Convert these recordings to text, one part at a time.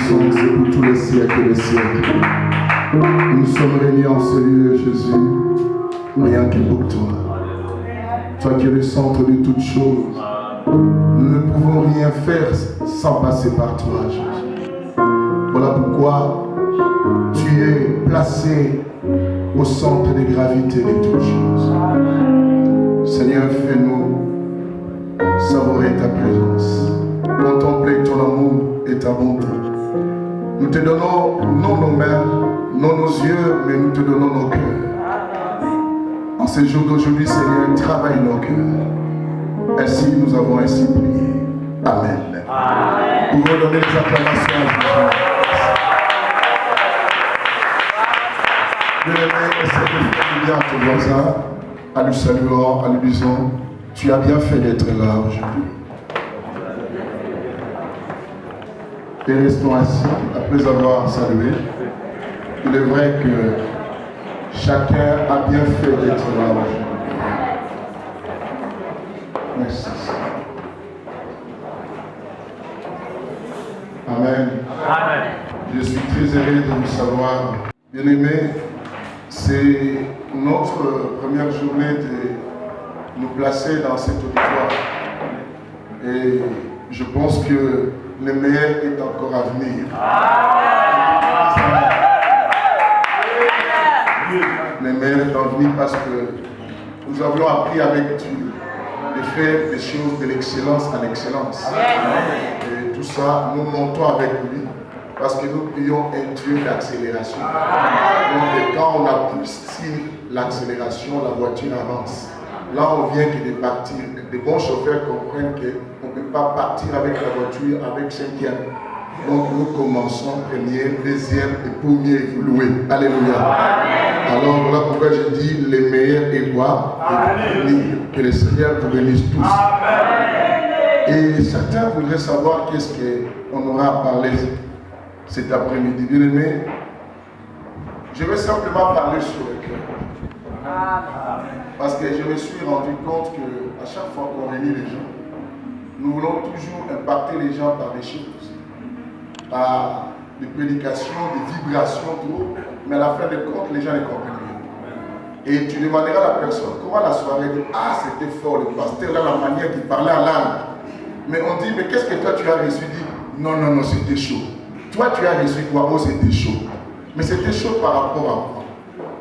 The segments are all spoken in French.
puissance et pour tous les siècles des siècles. Nous sommes réunis en ce lieu, Jésus, rien que pour toi. Toi qui es le centre de toutes choses. Nous ne pouvons rien faire sans passer par toi, Jésus. Voilà pourquoi tu es placé au centre des gravités de toutes choses. Seigneur, fais-nous savourer ta présence, contempler ton amour et ta bonté. Nous te donnons non nos mains, non nos yeux, mais nous te donnons nos cœurs. En ces jours d'aujourd'hui, Seigneur, travaille nos cœurs. Ainsi, nous avons ainsi prié. Amen. Nous pouvons donner les acclamations à Jésus. Bien-aimé, essaie de faire bien à ton voisin, en lui saluant, en lui disant, tu as bien fait d'être là aujourd'hui. Et restons assis après avoir salué. Il est vrai que chacun a bien fait d'être là aujourd'hui. Merci. Amen. Amen. Je suis très heureux de vous savoir. Bien-aimés, c'est notre première journée de nous placer dans cet auditoire. Et je pense que le meilleur est encore à venir. Le meilleur est à venir parce que nous avions appris avec Dieu de faire des choses de l'excellence en excellence. Et tout ça, nous montons avec lui parce que nous prions un Dieu d'accélération. Donc quand on appuie sur l'accélération, la voiture avance. Là, on vient que de partir. Les bons chauffeurs comprennent qu'on ne peut pas partir avec la voiture avec cinquième. Donc nous commençons premier, deuxième et premier évoluer. Alléluia. Alors voilà pourquoi je dis les meilleurs et quoi? Que le Seigneur vous bénisse tous. Et certains voudraient savoir qu'est-ce qu'on aura à parler cet après-midi. Bien aimé, je vais simplement parler sur le cœur. Parce que je me suis rendu compte qu'à chaque fois qu'on réunit les gens, nous voulons toujours impacter les gens par des choses, par des prédications, des vibrations, tout, mais à la fin de compte, les gens ne comprennent rien. Et tu demanderas à la personne comment la soirée dit, ah c'était fort, le pasteur, là, la manière qu'il parlait en langue. Mais on dit, mais qu'est-ce que toi tu as reçu? Dit, non, non, non, c'était chaud. Toi tu as reçu quoi? Oh, c'était chaud. Mais c'était chaud par rapport à moi.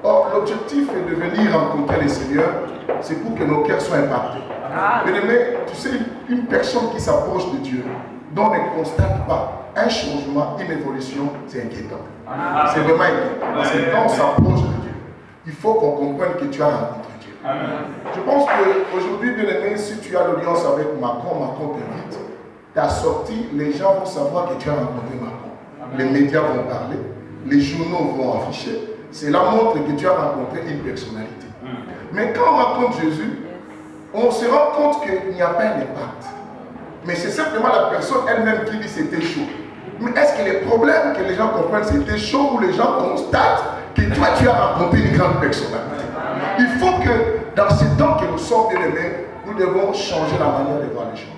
Or, l'objectif est de venir rencontrer le Seigneur, c'est pour que nos cœurs soient impactés. Bien-aimé, tu sais, une personne qui s'approche de Dieu, dont on ne constate pas un changement, une évolution, c'est inquiétant. C'est vraiment inquiétant. Parce que quand on s'approche de Dieu, il faut qu'on comprenne que tu as rencontré Dieu. Je pense qu'aujourd'hui, bien-aimé, si tu as l'audience avec Macron t'invite, ta sortie, les gens vont savoir que tu as rencontré Macron. Les médias vont parler, les journaux vont afficher. Cela montre que tu as rencontré une personnalité. Mais quand on rencontre Jésus, on se rend compte qu'il n'y a pas un impact. Mais c'est simplement la personne elle-même qui dit c'était chaud. Mais est-ce que les problèmes que les gens comprennent c'était chaud ou les gens constatent que toi tu as rencontré une grande personnalité? Il faut que dans ce temps que nous sommes bien aimés, nous devons changer la manière de voir les choses.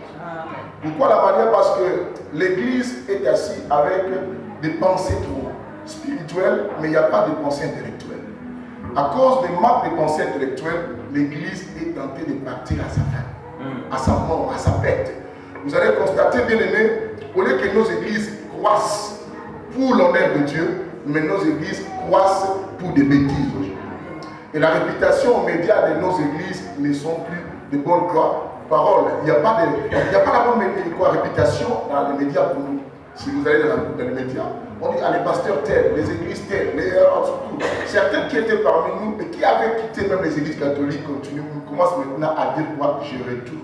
Pourquoi la manière? Parce que l'Église est assise avec des pensées trop spirituelles, mais il n'y a pas de pensée intellectuelle. À cause des manques de pensée intellectuelle, l'Église est tentée de partir à sa fin, à sa mort, à sa perte. Vous allez constater, bien aimés, au lieu que nos églises croissent pour l'honneur de Dieu, mais nos églises croissent pour des bêtises aujourd'hui. Et la réputation aux médias de nos églises ne sont plus de bonnes paroles. Il n'y a pas la bonne réputation dans les médias pour nous. Si vous allez dans les médias, on dit les pasteurs tels, les églises telles, surtout. Certains qui étaient parmi nous et qui avaient quitté même les églises catholiques commencent maintenant à dire moi je retourne.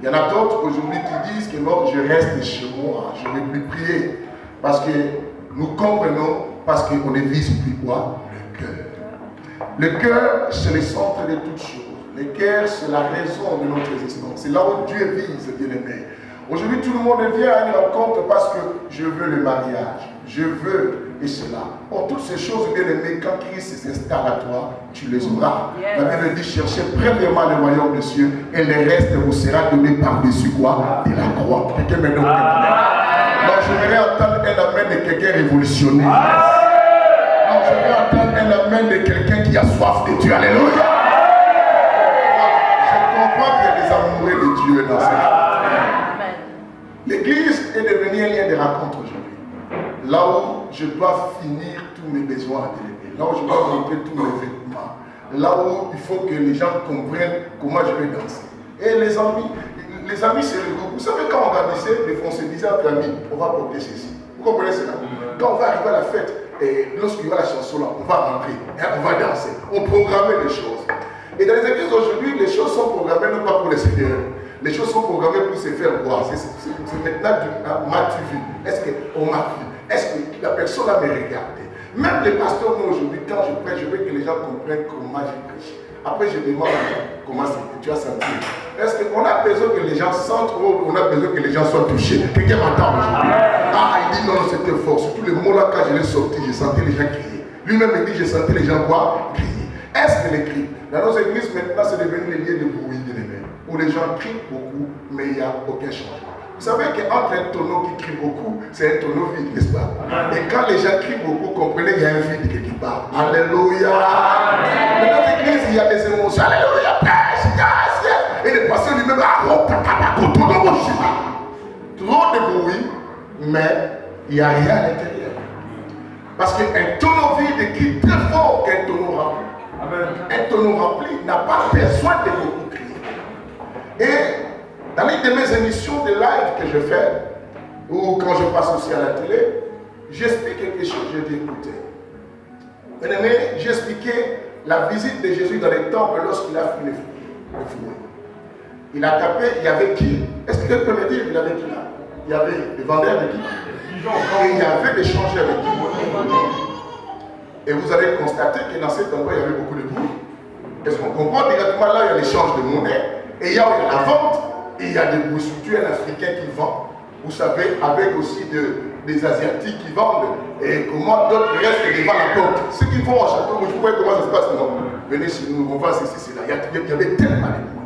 Il y en a d'autres aujourd'hui qui disent que non, je reste chez moi, je ne vais plus prier. Parce que nous comprenons, parce qu'on ne vise plus quoi? Le cœur. Le cœur, c'est le centre de toutes choses. Le cœur, c'est la raison de notre existence. C'est là où Dieu vise, bien-aimé. Aujourd'hui, tout le monde vient à une rencontre parce que je veux le mariage, je veux et cela. Or, toutes ces choses, bien aimées, quand Christ s'installe à toi, tu les auras. La Bible dit, cherchez premièrement le royaume des cieux et le reste vous sera donné par-dessus quoi? De la croix. Quelqu'un me donne. Donc, j'aimerais entendre un amen de quelqu'un révolutionné. Non, j'aimerais entendre un amen de quelqu'un qui a soif de Dieu. Alléluia. Je comprends qu'il y a des amoureux de Dieu dans cette vie. L'église est devenue un lien de rencontre aujourd'hui. Là où je dois finir tous mes besoins, là où je dois montrer tous mes vêtements, là où il faut que les gens comprennent comment je vais danser. Et les amis c'est le groupe. Vous savez, quand on grandissait, on se disait entre amis, on va porter ceci. Vous comprenez cela? Quand on va arriver à la fête, et lorsqu'il y aura la chanson là, on va rentrer, on va danser, on programmait les choses. Et dans les églises aujourd'hui, les choses sont programmées non pas pour les Seigneurs. Les choses sont programmées pour se faire voir. C'est maintenant du m'as-tu vu? Est-ce qu'on m'a vu? Est-ce que la personne a me regardé? Même les pasteurs, moi aujourd'hui, quand je prêche, je veux que les gens comprennent comment je prêche. Après, je demande comment tu as senti. Est-ce qu'on a besoin que les gens sentent ou on a besoin que les gens soient touchés? Quelqu'un m'entend aujourd'hui? Ah, il dit non, c'était fort. Surtout les mots là, quand je l'ai sorti, j'ai senti les gens crier. Lui-même me dit, j'ai senti les gens quoi? Crier. Est-ce que les cris? Dans nos églises, maintenant, c'est devenu les lieux de bruit de l'événement, où les gens crient beaucoup, mais il n'y a aucun changement. Vous savez qu'entre un tonneau qui crie beaucoup, c'est un tonneau vide, n'est-ce pas? Et quand les gens crient beaucoup, comprenez, il y a un vide quelque part. Alléluia! Dans notre église, il y a des émotions. Alléluia! Et les pasteurs lui-même, trop de bruit, mais il n'y a rien à l'intérieur. Parce qu'un tonneau vide crie très fort qu'un tonneau rempli. Un tonneau rempli n'a pas besoin de beaucoup crier. Et dans l'une de mes émissions de live que je fais, ou quand je passe aussi à la télé, j'explique quelque chose. Je dis écoutez, bien aimé, j'expliquais la visite de Jésus dans les temples lorsqu'il a fait le fouet. Il a tapé, il y avait qui? Est-ce que quelqu'un peut me dire, il y avait qui là? Il y avait des vendeurs de qui? Et il y avait des changeurs de qui? Et vous allez constater que dans cet endroit, il y avait beaucoup de bruit. Est-ce qu'on comprend directement là, il y a l'échange de monnaie, et il y a la vente, et il y a des prostituées africains qui vendent. Vous savez, avec aussi des Asiatiques qui vendent, et comment d'autres restent devant la porte. Ceux qui vont au château, vous voyez comment ça se passe, non? Venez chez nous, on va ceci, là. Il y avait tellement de bruit.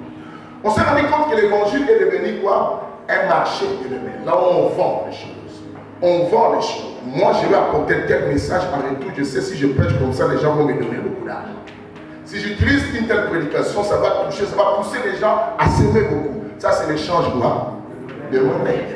On s'est rendu compte que l'évangile est devenu quoi? Un marché élevé, là où on vend les choses. On vend les choses. Moi, je vais apporter tel message en retour. Je sais, si je prêche comme ça, les gens vont me donner beaucoup d'argent. Si j'utilise une telle prédication, ça va toucher, ça va pousser les gens à s'aimer beaucoup. Ça, c'est l'échange quoi? De monnaie.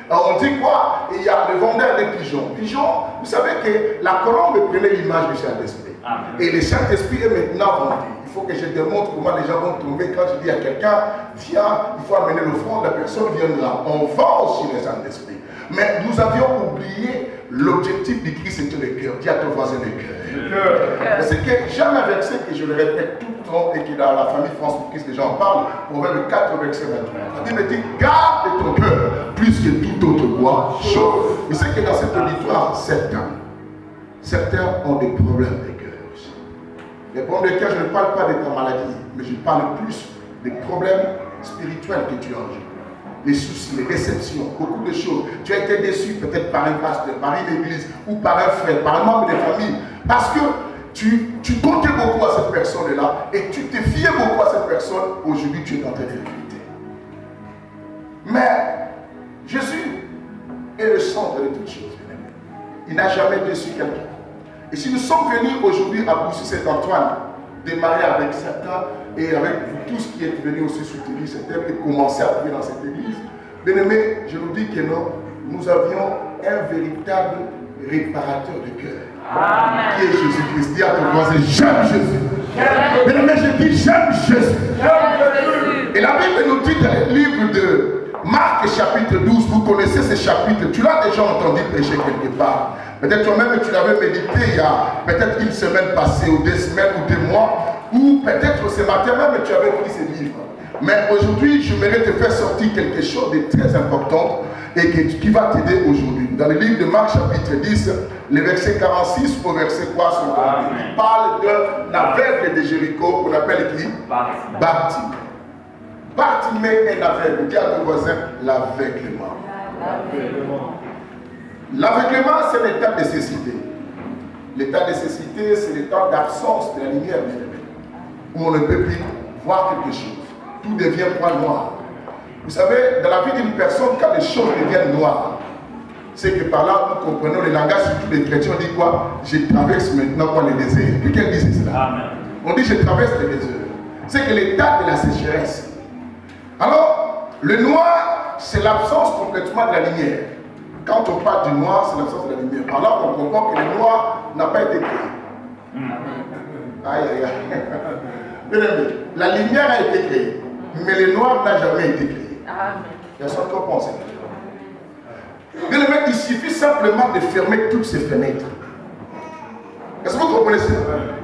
Alors, on dit quoi? Il y a le vendeur des pigeons. Pigeons, vous savez que la colombe prenait l'image du Saint-Esprit. Et le Saint-Esprit est maintenant vendu. Il faut que je démontre comment les gens vont tomber. Quand je dis à quelqu'un, viens, il faut amener l'offrande, la personne viendra. On vend aussi le Saint-Esprit. Mais nous avions oublié l'objectif du Christ, c'était le cœur. Dis à ton voisin le cœur. C'est que j'aime un verset que je le répète tout le temps et qui dans la famille France pour Christ, les gens en parlent. Proverbe 4, verset 23. La Bible dit, garde ton cœur plus que toute autre chose. Et c'est que dans cette auditoire, certains ont des problèmes de cœur aussi. Les problèmes de cœur, je ne parle pas de ta maladie, mais je parle plus des problèmes spirituels que tu as aujourd'hui. Les soucis, les déceptions, beaucoup de choses. Tu as été déçu peut-être par un pasteur, par une église, ou par un frère, par un membre de famille, parce que tu comptais beaucoup à cette personne-là et tu te fiais beaucoup à cette personne. Aujourd'hui, tu es en train de regretter. Mais Jésus est le centre de toutes choses. Il n'a jamais déçu quelqu'un. Et si nous sommes venus aujourd'hui à Boussy-Saint-Antoine, démarrer avec Satan et avec vous tous qui êtes venus aussi soutenir cette œuvre et commencer à prier dans cette église, bien aimé, je vous dis que non, nous avions un véritable réparateur de cœur. Amen. Qui est Jésus-Christ. Dis à ton voisin, j'aime Jésus. Bien aimé, je dis j'aime Jésus. Et la Bible nous dit dans le livre de Marc chapitre 12, vous connaissez ce chapitre, tu l'as déjà entendu prêcher quelque part. Peut-être toi-même tu l'avais médité il y a peut-être une semaine passée, ou 2 semaines, ou 2 mois, ou peut-être ce matin même tu avais pris ce livre. Mais aujourd'hui, je voudrais te faire sortir quelque chose de très important et qui va t'aider aujourd'hui. Dans le livre de Marc chapitre 10, le verset 46 au verset 3, il parle de l'aveugle de Jéricho qu'on appelle qui? Bartimée. Bartimée est l'aveugle. Dis à ton voisin, l'aveuglement. L'aveuglement, c'est l'état de nécessité. L'état de nécessité, c'est l'état d'absence de la lumière, où on ne peut plus voir quelque chose. Tout devient point noir. Vous savez, dans la vie d'une personne, quand les choses deviennent noires, c'est que par là, nous comprenons le langage, surtout les chrétiens, on dit quoi? Je traverse maintenant quoi le désert. Quelqu'un dit cela? Amen. On dit je traverse le désert. C'est que l'état de la sécheresse. Alors, le noir, c'est l'absence complètement de la lumière. Quand on parle du noir, c'est l'absence de la lumière. Par là, on comprend que le noir n'a pas été créé. Aïe, aïe, aïe. Bien aimé, la lumière a été créée, mais le noir n'a jamais été créé. Personne ne comprend ça. Bien aimé, il suffit simplement de fermer toutes ces fenêtres. Est-ce que vous comprenez ça?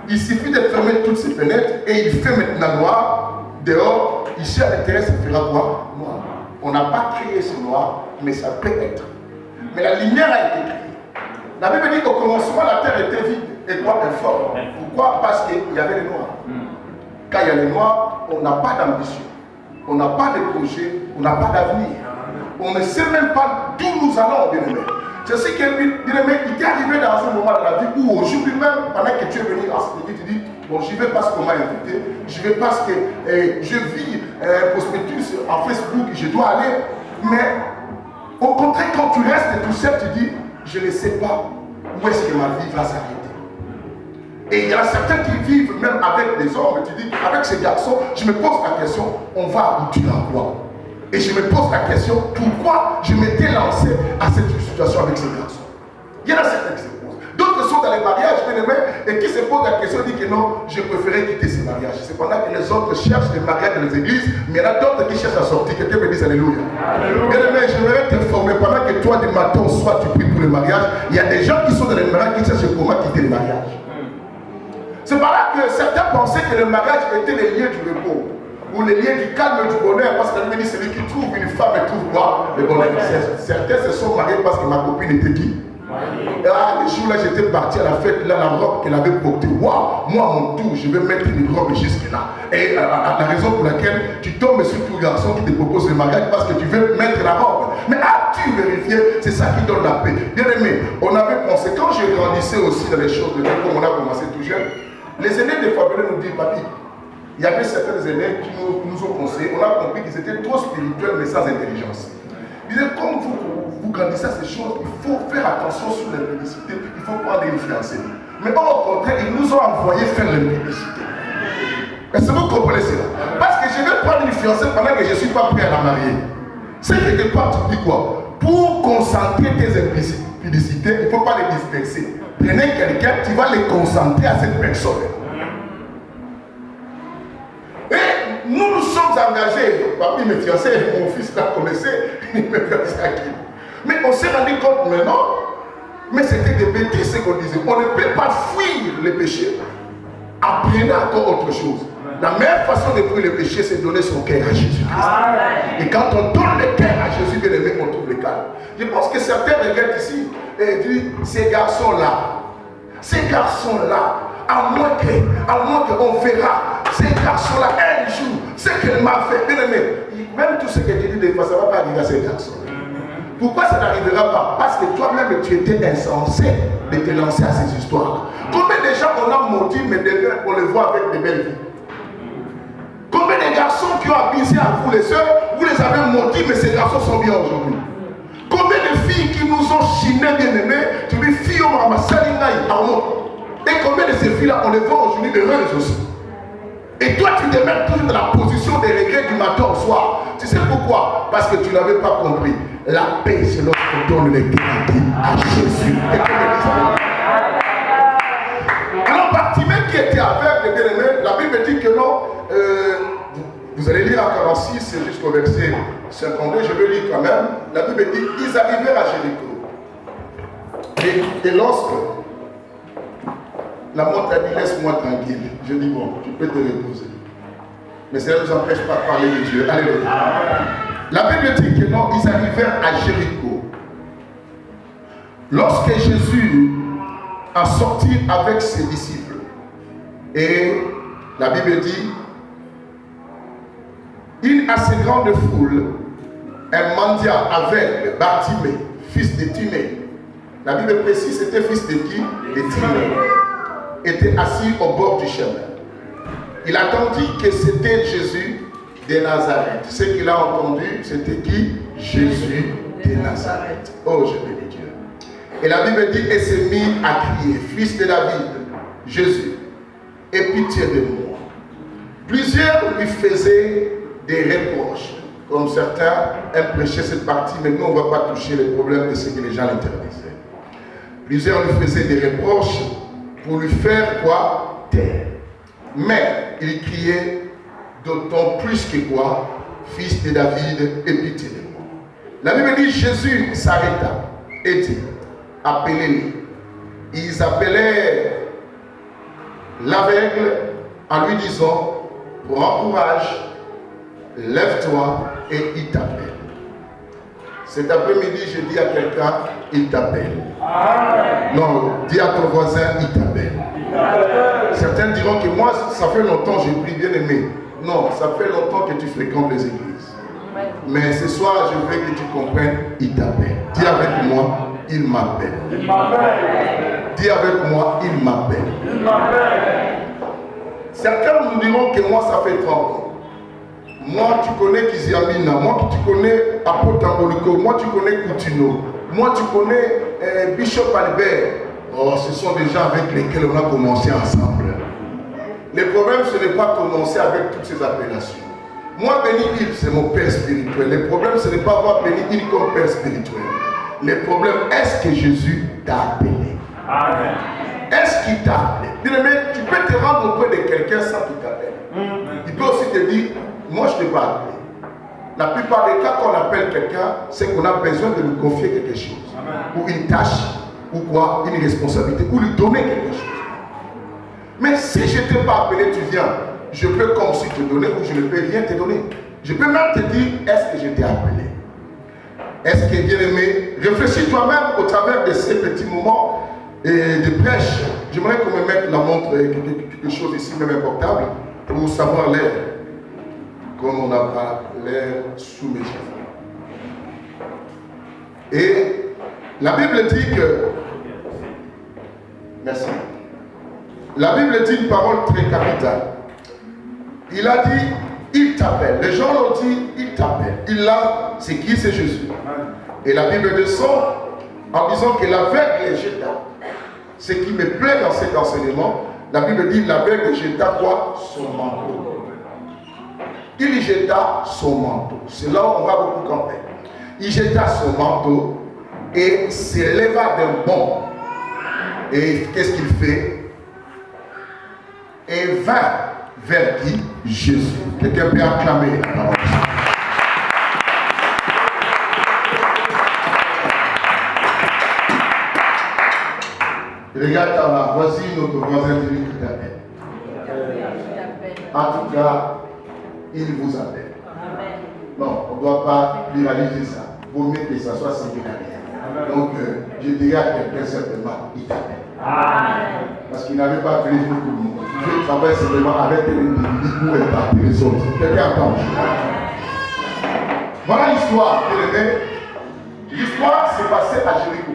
Il suffit de fermer toutes ces fenêtres et il fait maintenant noir. Dehors, ici à l'intérieur, ça fera quoi? Noir. On n'a pas créé ce noir, mais ça peut être. Mais la lumière a été créée. La Bible dit qu'au commencement, la terre était vide et quoi? Informe. Pourquoi? Parce qu'il y avait le noir. Quand il y a le noir, on n'a pas d'ambition, on n'a pas de projet, on n'a pas d'avenir. On ne sait même pas d'où nous allons, bien aimé. Je sais qu'il t'est arrivé dans un moment de la vie où aujourd'hui même, pendant que tu es venu en cette église, tu dis, bon, j'y vais parce qu'on m'a invité, j'y vais parce que je vis un prospectus en Facebook, je dois aller. Mais au contraire, quand tu restes tout seul, tu dis, je ne sais pas où est-ce que ma vie va s'arrêter. Et il y en a certains qui vivent même avec des hommes, tu dis, avec ces garçons, je me pose la question, on va aboutir à quoi? Et je me pose la question, pourquoi je m'étais lancé à cette situation avec ces garçons? Il y en a certains qui se posent. D'autres sont dans les mariages, bien aimés, et qui se posent la question, disent que non, je préférais quitter ces mariages. C'est pendant que les autres cherchent des mariages dans les églises, mais il y en a d'autres qui cherchent à sortir. Quelqu'un me dit Alléluia. Bien aimé, je voudrais t'informer, pendant que toi, du matin au soir, tu pries pour le mariage, il y a des gens qui sont dans les mariages qui cherchent comment quitter le mariage. C'est par là que certains pensaient que le mariage était le lieu du repos, ou le lieu du calme, du bonheur, parce que la Bible dit celui qui trouve une femme et trouve quoi? Le bonheur. Certains se sont mariés parce que ma copine était qui? Ah, le jour là j'étais parti à la fête, là la robe qu'elle avait portée, waouh, moi à mon tour je vais mettre une robe jusque là. Et la raison pour laquelle tu tombes sur tout garçon qui te propose le mariage parce que tu veux mettre la robe. Mais as-tu vérifié? C'est ça qui donne la paix. Bien aimé, on avait pensé, quand je grandissais aussi dans les choses de vie, comme on a commencé tout jeune, les aînés des fois venaient nous dire, papy, il y avait certains aînés qui nous ont conseillé, on a compris qu'ils étaient trop spirituels mais sans intelligence. Ils disaient, comme vous grandissez à ces choses, il faut faire attention sur la publicité, il faut prendre des influenceurs. Mais au contraire, ils nous ont envoyé faire la publicité. Est-ce que vous comprenez cela? Parce que je vais prendre une fiancée pendant que je ne suis pas prêt à la marier. C'est quelque part, tu dis quoi? Pour concentrer tes publicités, il ne faut pas les disperser. Prenez quelqu'un, tu vas les concentrer à cette personne. Et nous sommes engagés. Papi, mes fiancés, mon fils l'a connaissait, il me fiancé à qui? Mais on s'est rendu compte maintenant, mais c'était des bêtises ce qu'on disait. On ne peut pas fuir les péchés. Apprenez encore autre chose. La meilleure façon de fuir les péchés, c'est de donner son cœur à Jésus-Christ. Et quand on donne le cœur à Jésus, bien aimé, on trouve le calme. Je pense que certains regardent ici et disent, ces garçons-là, à moins qu'on verra, ces garçons-là, un jour, ce qu'elle m'a fait, bien aimé, même tout ce que tu dis des fois, ça ne va pas arriver à ces garçons. Pourquoi ça n'arrivera pas? Parce que toi-même, tu étais insensé de te lancer à ces histoires. Combien de gens on a maudit, mais on les voit avec des belles vies? Combien de garçons qui ont abusé à vous les sœurs, vous les avez maudits, mais ces garçons sont bien aujourd'hui? Combien de filles qui nous ont chiné bien aimés, tu dis filles au Mamasalingaï, et combien de ces filles-là, on les voit aujourd'hui heureuses aussi? Et toi, tu te mets toujours dans la position des regrets du matin au soir. Tu sais pourquoi? Parce que tu n'avais pas compris. La paix, c'est lorsqu'on donne les garanties à Jésus. Alors, Bartimée qui était aveugle, bien aimé, la Bible dit que non. Vous allez lire à 46 jusqu'au verset 52, je vais lire quand même. La Bible dit ils arrivèrent à Jéricho. Et lorsque la montre a dit laisse-moi tranquille, je dis bon, tu peux te reposer. Mais cela ne nous empêche pas de parler de Dieu. Alléluia. La Bible dit que non, ils arrivèrent à Jéricho. Lorsque Jésus a sorti avec ses disciples, et la Bible dit une assez grande foule, un mendiant aveugle, Bartimée, fils de Timée. La Bible précise, c'était fils de qui? De Timée. Était assis au bord du chemin. Il attendit que c'était Jésus de Nazareth. Ce qu'il a entendu, c'était qui? Jésus de Nazareth. Oh, je bénis Dieu. Et la Bible dit, et s'est mis à crier, fils de David, Jésus, aie pitié de moi. Plusieurs lui faisaient des reproches. Comme certains aiment prêcher cette partie, mais nous on ne va pas toucher les problèmes de ce que les gens l'interdisaient. Plusieurs lui faisaient des reproches pour lui faire quoi? Taire. Mais il criait d'autant plus que quoi? Fils de David, aie pitié de moi. La Bible dit, Jésus s'arrêta et dit, appelez-les. Ils appelaient l'aveugle en lui disant, prends courage, lève-toi et il t'appelle. Cet après-midi, je dis à quelqu'un, il t'appelle. Non, dis à ton voisin, il t'appelle. Certains diront que moi, ça fait longtemps que j'ai pris, bien aimé. Non, ça fait longtemps que tu fréquentes les églises. Mais ce soir, je veux que tu comprennes, il t'appelle. Dis avec moi, il m'appelle. Dis avec moi, il m'appelle. Certains nous diront que moi, ça fait 30 ans. Moi, tu connais Kiziamina. Moi, tu connais Apotamboliko. Moi, tu connais Koutino. Moi, tu connais Bishop Albert. Oh, ce sont des gens avec lesquels on a commencé ensemble. Le problème, ce n'est pas commencer avec toutes ces appellations. Moi, Béni Hill, c'est mon père spirituel. Le problème, ce n'est pas avoir Béni Hill comme père spirituel. Le problème, est-ce que Jésus t'a appelé? Amen. Est-ce qu'il t'a appelé? Bien-aimé, tu peux te rendre auprès de quelqu'un sans qu'il t'appelle. Il peut aussi te dire, moi, je ne t'ai pas appelé. La plupart des cas, quand on appelle quelqu'un, c'est qu'on a besoin de lui confier quelque chose. Amen. Ou une tâche, ou quoi, une responsabilité, ou lui donner quelque chose. Mais si je ne t'ai pas appelé, tu viens. Je peux comme si te donner ou je ne peux rien te donner. Je peux même te dire, est-ce que je t'ai appelé? Est-ce que, bien aimé, réfléchis toi-même au travers de ces petits moments de prêche. J'aimerais qu'on me mette la montre, quelque chose ici, même un portable, pour savoir l'air. Comme on n'a pas l'air sous mes cheveux. Et la Bible dit que... Merci. La Bible dit une parole très capitale. Il a dit, il t'appelle. Les gens l'ont dit, il t'appelle. Il l'a, c'est qui? C'est Jésus. Et la Bible descend en disant que l'aveugle jeta. Ce qui me plaît dans cet enseignement, la Bible dit, l'aveugle jeta quoi? Son manteau. Il jeta son manteau. C'est là où on va beaucoup camper. Il jeta son manteau et s'éleva d'un bond. Et qu'est-ce qu'il fait? Et vint vers qui? Jésus. Quelqu'un peut acclamer la parole. Regarde ta voici notre voisin qui t'appelle. En tout cas, il vous appelle. Non, on ne doit pas pluraliser ça. Il vaut mieux que ça soit singulaire. Donc, je dirais à quelqu'un certainement, il t'appelle. Parce qu'il n'avait pas appelé tout le monde. Dieu travaille simplement avec un individu pour répartir les autres. Quelqu'un entend? Voilà l'histoire, bien aimé. L'histoire s'est passée à Jéricho.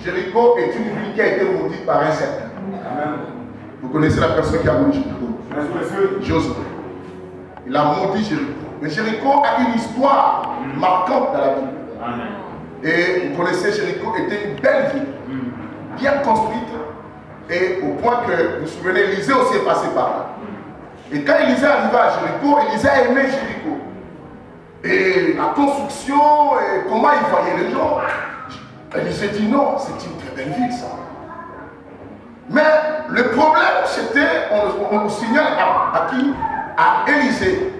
Jéricho est une ville qui a été maudite par un certain. Vous connaissez la personne qui a maudit Jéricho? Josué. Il a maudit Jéricho. Mais Jéricho a une histoire marquante dans la Bible. Et vous connaissez, Jéricho était une belle ville, bien construite, et au point que, vous vous souvenez, Élisée aussi est passé par là. Et quand Élisée arriva à Jéricho, Élisée a aimé Jéricho. Et la construction, et comment il voyait les gens, Élisée dit non, c'est une très belle ville ça. Mais le problème, c'était, on signale à qui? À Élisée.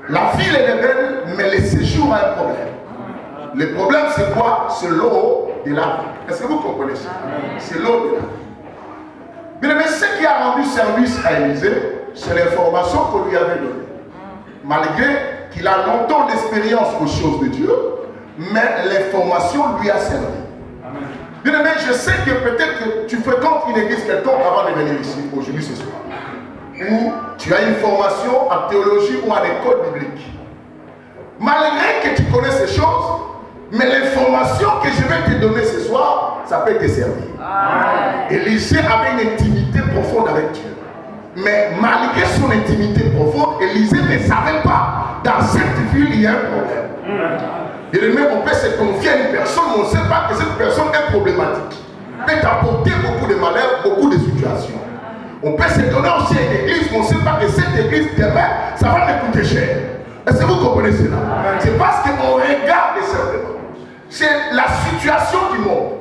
La ville est belle, mais le séjour a un problème. Le problème, c'est quoi? C'est l'eau de la vie. Est-ce que vous comprenez ça? C'est l'eau de la vie. Mais ce qui a rendu service à Élisée, c'est l'information qu'on lui avait donnée. Malgré qu'il a longtemps d'expérience aux choses de Dieu, mais l'information lui a servi. Bien aimé, je sais que peut-être que tu fréquentes une église quelconque avant de venir ici, aujourd'hui, ce soir. Ou tu as une formation en théologie ou en école biblique. Malgré que tu connais ces choses, mais l'information que je vais te donner ce soir, ça peut te servir. Élisée avait une intimité profonde avec Dieu. Mais malgré son intimité profonde, Élisée ne savait pas dans cette ville, il y a un problème. Et le même, on peut se confier à une personne, mais on ne sait pas que cette personne est problématique. Peut t'apporter beaucoup de malheurs, beaucoup de situations. On peut se donner aussi à une église, mais on ne sait pas que cette église, demain, ça va me coûter cher. Est-ce que vous comprenez cela? C'est parce qu'on regarde simplement. C'est la situation du monde.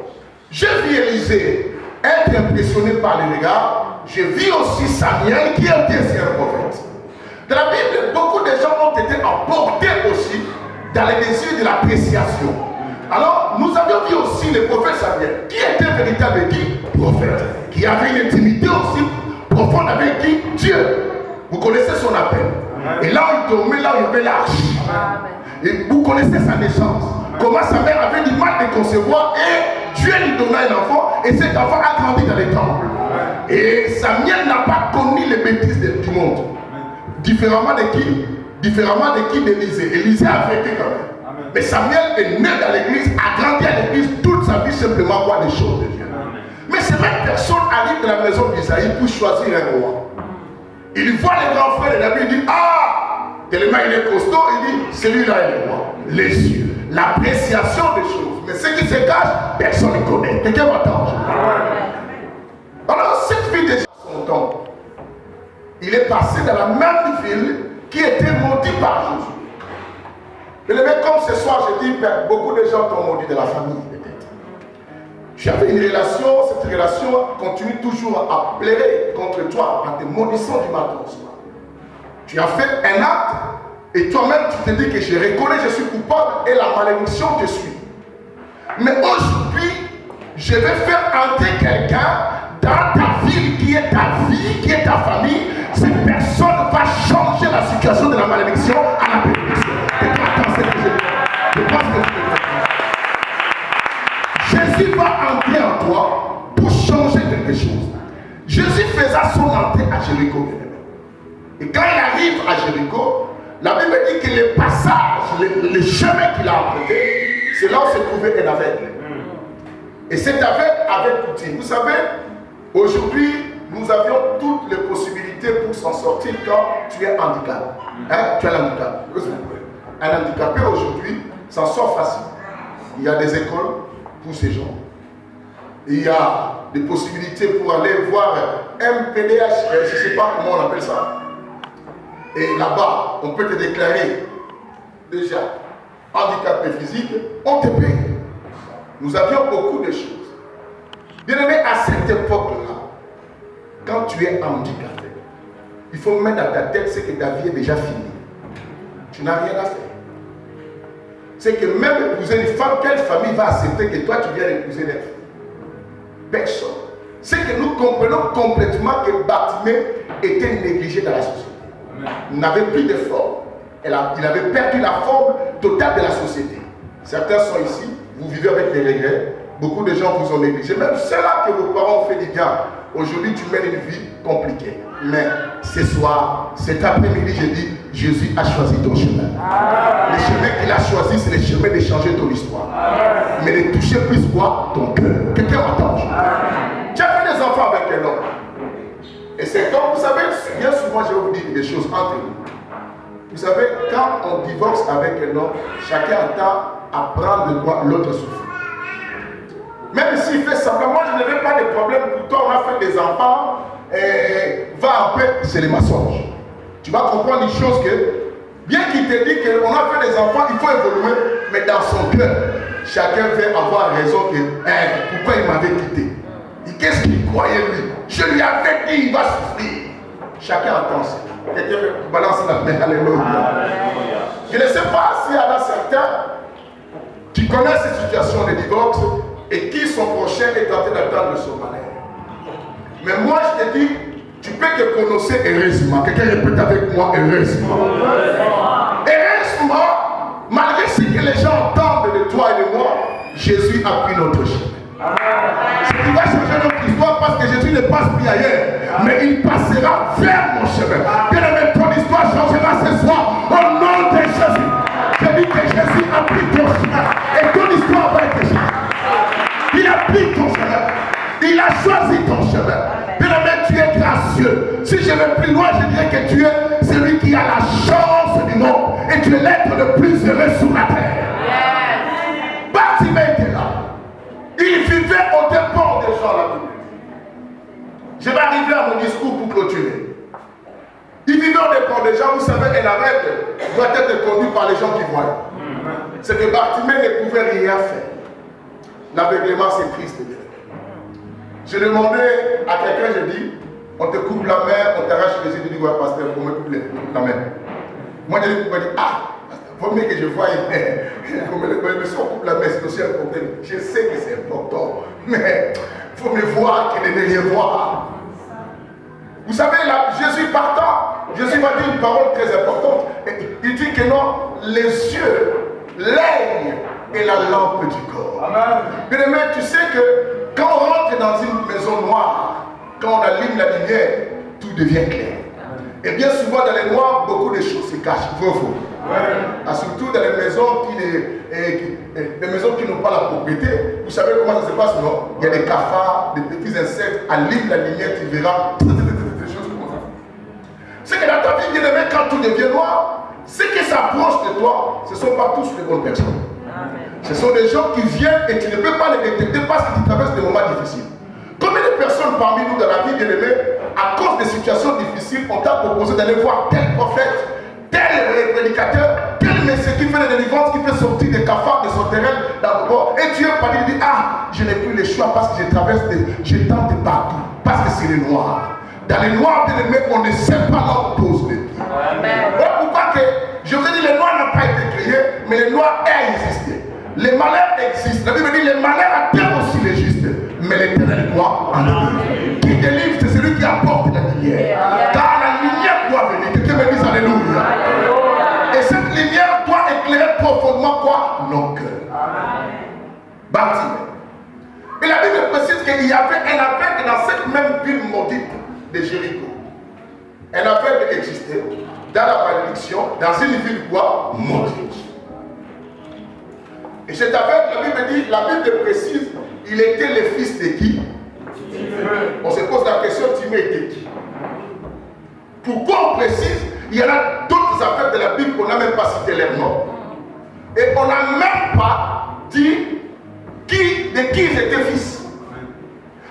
Je vis Élisée être impressionné par les regards. Je vis aussi Samuel qui était un prophète. Dans la Bible, beaucoup de gens ont été emportés aussi dans les désirs de l'appréciation. Alors, nous avions vu aussi le prophète Samuel, qui était un véritable prophète, qui avait une intimité aussi profonde avec qui? Dieu. Vous connaissez son appel. Et là où il dormait, là où il y avait l'arche. Et vous connaissez sa naissance. Comment sa mère avait du mal de concevoir et Dieu lui donna un enfant et cet enfant a grandi dans les temples. Et Samuel n'a pas connu les bêtises du monde. Différemment de qui? Différemment de qui d'Élisée. Élisée a vécu quand même. Mais Samuel est né dans l'église, a grandi à l'église toute sa vie simplement voir les choses de Dieu. Mais cette même personne arrive dans la maison d'Isaïe pour choisir un roi. Il voit les grands frères de David, il dit, ah, tellement il est costaud, il dit, celui-là est le roi. Les yeux, l'appréciation des choses. Mais ce qui se cache, personne ne connaît. Quelqu'un m'entend? Alors, cette vie déjà son temps, il est passé dans la même ville qui était maudite par Jésus. Mais comme ce soir, je dis, beaucoup de gens t'ont maudit de la famille, peut-être. J'avais une relation, cette relation continue toujours à pleurer contre toi, en te maudissant du matin au soir. Tu as fait un acte, et toi-même tu te dis que je reconnais, je suis coupable, et la malédiction te suit. Mais aujourd'hui, je vais faire entrer quelqu'un dans ta ville qui est ta vie, qui est ta famille. Cette personne va changer la situation de la malédiction à la bénédiction. Et toi, attends, c'est que je pense que tu Jésus va entrer en toi pour changer quelque chose. Jésus faisait son entrée à Jéricho. Et quand il arrive à Jéricho, la Bible dit que le passage, le chemin qu'il a emprunté, c'est là où se trouvait un aveugle. Et cet aveugle avait coutume. Vous savez, aujourd'hui, nous avions toutes les possibilités pour s'en sortir quand tu es handicapé. Tu as l'handicap. Un handicapé aujourd'hui s'en sort facile. Il y a des écoles pour ces gens. Il y a des possibilités pour aller voir un PDH, je ne sais pas comment on appelle ça. Et là-bas, on peut te déclarer déjà handicapé physique, on te paye. Nous avions beaucoup de choses. Bien aimé, à cette époque-là, quand tu es handicapé, il faut mettre dans ta tête ce que ta vie est déjà finie. Tu n'as rien à faire. C'est que même épouser une femme, quelle famille va accepter que toi tu viens épouser une femme? Personne. C'est que nous comprenons complètement que Bartimée était négligé dans la société. Il n'avait plus de forme. Il avait perdu la forme totale de la société. Certains sont ici, vous vivez avec des regrets. Beaucoup de gens vous ont négligé. Même ceux-là que vos parents ont fait du bien. Aujourd'hui, tu mènes une vie compliquée. Mais ce soir, cet après-midi, je dis, Jésus a choisi ton chemin. Le chemin qu'il a choisi, c'est le chemin de changer ton histoire. Mais de toucher plus quoi? Ton cœur. Quelqu'un m'entend? Tu as fait des enfants avec un homme. Et cet homme, vous savez, bien souvent, je vais vous dire des choses entre nous. Vous savez, quand on divorce avec un homme, chacun attend à prendre de quoi l'autre souffre. Même s'il fait semblant, moi je n'avais pas de problème, pour toi on a fait des enfants, va en paix, c'est les mensonges. Tu vas comprendre une chose que, bien qu'il te dise qu'on a fait des enfants, il faut évoluer, mais dans son cœur, chacun veut avoir raison que, pourquoi il m'avait quitté? Et qu'est-ce qu'il croyait lui? Je lui avais dit, il va souffrir. Chacun entend ça. Quelqu'un balance la main, alléluia. Je ne sais pas s'il y en a certains qui connaissent cette situation de divorce et qui son prochain est en train d'attendre son malheur. Mais moi je te dis, tu peux te prononcer heureusement. Quelqu'un répète avec moi heureusement. Heureusement, malgré ce que les gens entendent de toi et de moi, Jésus a pris notre chemin. Ce qui va changer notre histoire parce que Jésus ne passe plus ailleurs, mais il passera vers mon chemin. Bien aimé, ton histoire changera ce soir au nom de Jésus. Je dis que Jésus a pris ton chemin et ton histoire va être changée. Il a pris ton chemin. Il a choisi ton chemin. Bien aimé, tu es gracieux. Si je vais plus loin, je dirais que tu es celui qui a la chance du monde. Et tu tu es l'être le plus heureux sur la terre. Bartimée était là. Il vivait au dépens des gens, la Bible. Je vais arriver à mon discours pour clôturer. Il vivait au dépens des gens. Vous savez, un aveugle doit être conduit par les gens qui voient. C'est que Bartimée ne pouvait rien faire. L'aveuglement, c'est triste. Je demandais à quelqu'un, je dis, on te coupe la main, on t'arrache les yeux, tu dis, ouais, pasteur, on me coupe la main. Moi, je lui dis, ah, il vaut mieux que je voie une main. Mais si on coupe la main, c'est aussi un problème. Je sais que c'est important, mais il faut me voir que de ne rien voir. Vous savez, là, Jésus partant, Jésus va dire une parole très importante. Il dit que non, les yeux, l'œil est la lampe du corps. Bien aimé, tu sais que quand on rentre dans une maison noire, quand on allume la lumière, tout devient clair. Et bien souvent dans les noirs, beaucoup de choses se cachent. Faux. Surtout dans les maisons qui n'ont pas la propriété. Vous savez comment ça se passe, non? Il y a des cafards, des petits insectes. Allume la lumière, tu verras des choses comme ça. C'est que dans ta vie, bien aimé, quand tout devient noir, ceux qui s'approchent de toi, ce ne sont pas tous les bonnes personnes. Ce sont des gens qui viennent et tu ne peux pas les détecter parce que tu traverses des moments difficiles. Combien de personnes parmi nous dans la vie, bien aimé, à cause des situations difficiles, on t'a proposé d'aller voir tel prophète, tel prédicateur, tel messie qui fait des délivrances, qui fait sortir des cafards, des sauterelles dans le corps. Et tu es parti et dis, ah, je n'ai plus le choix parce que je traverse, je tente partout, parce que c'est le noir. Dans les noirs, bien aimé, on ne sait pas là où pose les pieds. Voilà pourquoi que, je vous ai dit, le noir n'a pas été créé, mais le noir a existé. Les malheurs existent. La Bible dit, les malheurs atteignent aussi les justes. Mais l'Éternel doit en délivrer. Qui délivre, c'est celui qui apporte la lumière. Car la lumière doit venir. Quelqu'un me dise alléluia. Et cette lumière doit éclairer profondément quoi? Nos cœurs. Bartimée. Et la Bible précise qu'il y avait un aveugle dans cette même ville maudite de Jéricho. Un aveugle existait dans la malédiction, dans une ville quoi? Maudite. Et cet aveugle, la Bible précise, il était le fils de qui? On se pose la question, Timée était qui? Pourquoi on précise? Il y en a d'autres aveugles de la Bible qu'on n'a même pas cité leur nom. Et on n'a même pas dit de qui ils étaient fils.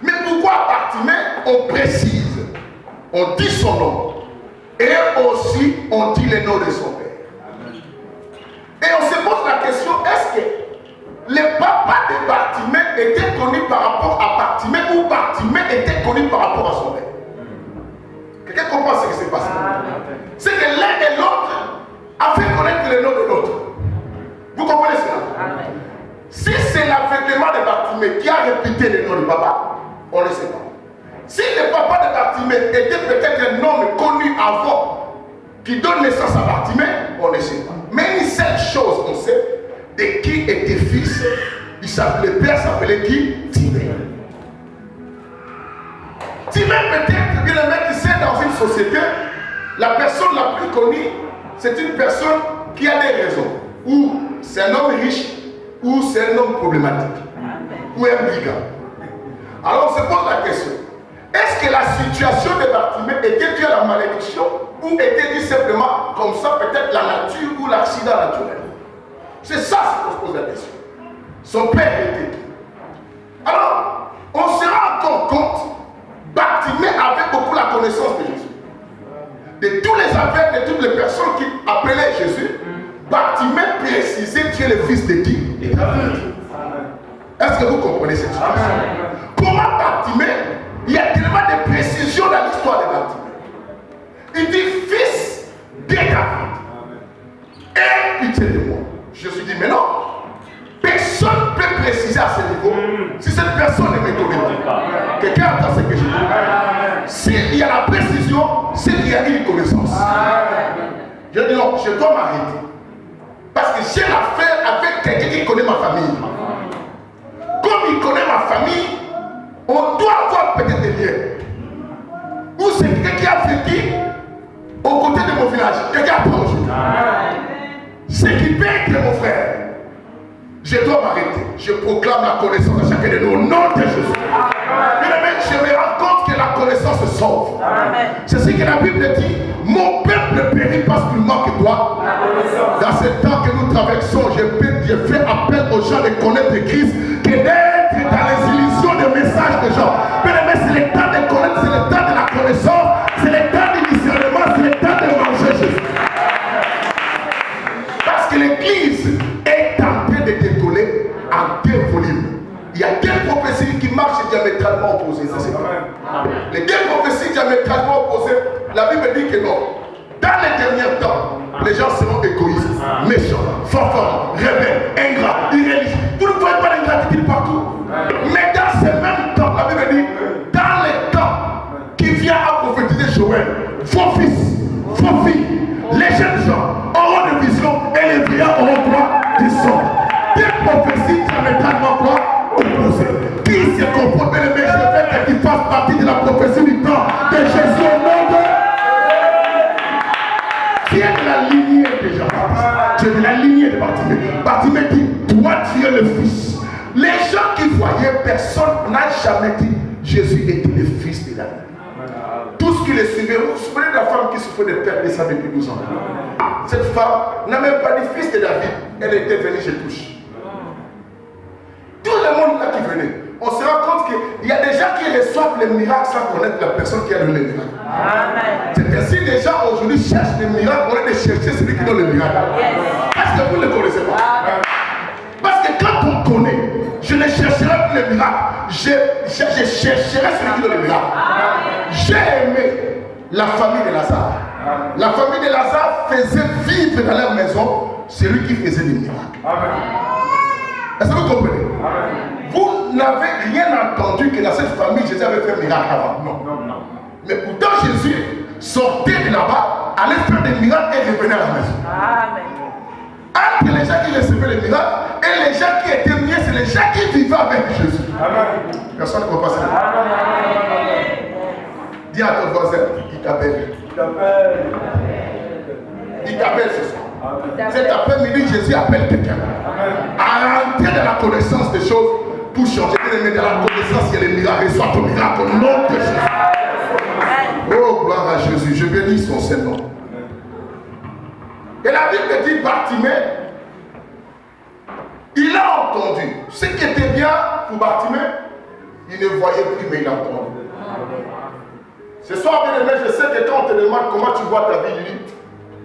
Mais pourquoi Bartimée, on précise? On dit son nom. Et aussi, on dit le nom de son père. Et on se pose la question, est-ce que le papa de Bartimée était connu par rapport à Bartimée ou Bartimée était connu par rapport à son père? Quelqu'un comprend ce qui s'est passé? C'est que l'un et l'autre a fait connaître le nom de l'autre. Vous comprenez cela? Si c'est l'aveuglement de Bartimée qui a répété le nom du papa, on ne sait pas. Si le papa de Bartimée était peut-être un homme connu avant, qui donne naissance à Bartimée, on ne sait pas. Mais une seule chose on sait, de qui était fils, le père s'appelait qui? Timée. Timée peut-être, bien aimé, tu sais, dans une société, la personne la plus connue, c'est une personne qui a des raisons. Ou c'est un homme riche, ou c'est un homme problématique, ou un brigand. Alors on se pose la question, est-ce que la situation de Bartimée était due à la malédiction ou était due simplement comme ça, peut-être la nature ou l'accident naturel? C'est ça qu'on se pose la question. Son père était qui? Alors, on se rend encore compte, Bartimée avait beaucoup la connaissance de Jésus. De tous les aveugles, de toutes les personnes qui appelaient Jésus, Bartimée précisait tu es le fils de qui? De David. Est-ce que vous comprenez cette situation? Comment Bartimée? Il y a tellement de précisions dans l'histoire de Bartimée. Il dit fils de David. Aie pitié de moi. Je me suis dit, mais non, personne ne peut préciser à ce niveau si cette personne ne me connaît pas. Quelqu'un entend ce que je dis? S'il y a la précision, c'est qu'il y a une connaissance. Je dis non, je dois m'arrêter. Parce que j'ai affaire avec quelqu'un qui connaît ma famille. Comme il connaît ma famille, on doit avoir peut-être des liens. Ou c'est quelqu'un qui a vécu au côté de mon village. Quelqu'un a proche. Ce qui peut être mon frère. Je dois m'arrêter. Je proclame la connaissance à chacun de nous au nom de Jésus. Je me rends compte que la connaissance sauve. C'est ce que la Bible dit. mon peuple périt parce qu'il manque toi. Dans ce temps que nous traversons, j'ai fait appel aux gens de connaître Christ que d'être dans les illusions de messages des gens. Mais c'est le temps de connaître, c'est le temps de la connaissance, c'est le temps du discernement, c'est le temps de manger Jésus. Parce que l'Église est en train de décoller en deux volumes. Il y a deux prophéties qui marchent diamétralement opposées. Les deux prophéties diamétralement opposées, la Bible dit que non. Dans les derniers temps, les gens seront égoïstes, méchants, fanfarons, rebelles, ingrats, irréligieux. Vous ne voyez pas l'ingratitude partout. Mais dans ces mêmes temps, la Bible dit, dans les temps qui vient à prophétiser Joël, vos fils, vos filles, les jeunes gens auront des visions et les vieillards auront quoi? Des songes. Des prophéties diamétralement quoi? Opposées. Qui se comporte bien, mais je veux qu'il fasse partie de la prophétie du temps de Jésus au monde. Qui est de la lignée de Jean-Baptiste. Tu es de la lignée de Bartimée. Bartimée dit, toi tu es le fils. Les gens qui voyaient, personne n'a jamais dit Jésus était le fils de David. Tout ce qui les suivait, vous vous souvenez de la femme qui souffrait de perdre ça depuis 12 ans. Cette femme n'a même pas dit fils de David. Elle était venue chez Touche. Tout le monde là qui venait, on se rend compte qu'il y a des gens qui reçoivent les miracles sans connaître la personne qui a donné les miracles. C'est ainsi que les gens aujourd'hui cherchent les miracles au lieu de chercher celui qui donne les miracles. Parce que vous ne le connaissez pas. Parce que quand on connaît, je ne chercherai plus les miracles, je chercherai celui qui donne les miracles. J'ai aimé la famille de Lazare. La famille de Lazare faisait vivre dans leur maison celui qui faisait des miracles. Est-ce que vous comprenez? Vous n'avez rien entendu que dans cette famille Jésus avait fait un miracle avant. Non. Mais pourtant Jésus sortait de là-bas, allait faire des miracles et revenait à la maison. Entre les gens qui recevaient les miracles et les gens qui étaient mieux, c'est les gens qui vivaient avec Jésus. Personne ne comprend ça. Dis à ton voisin, il t'appelle. Il t'appelle ce soir. Cet après-midi, Jésus appelle quelqu'un à rentrer dans la connaissance des choses pour changer. Mais dans la connaissance, il y a les miracles. Reçois ton miracle au nom de Jésus. Oh, gloire à Jésus. Je bénis son Saint-Nom. Et la Bible dit Bartimée, il a entendu. Ce qui était bien pour Bartimée, il ne voyait plus, mais il a entendu. Ce soir, bien aimé, je sais que quand on te demande comment tu vois ta vie, lui,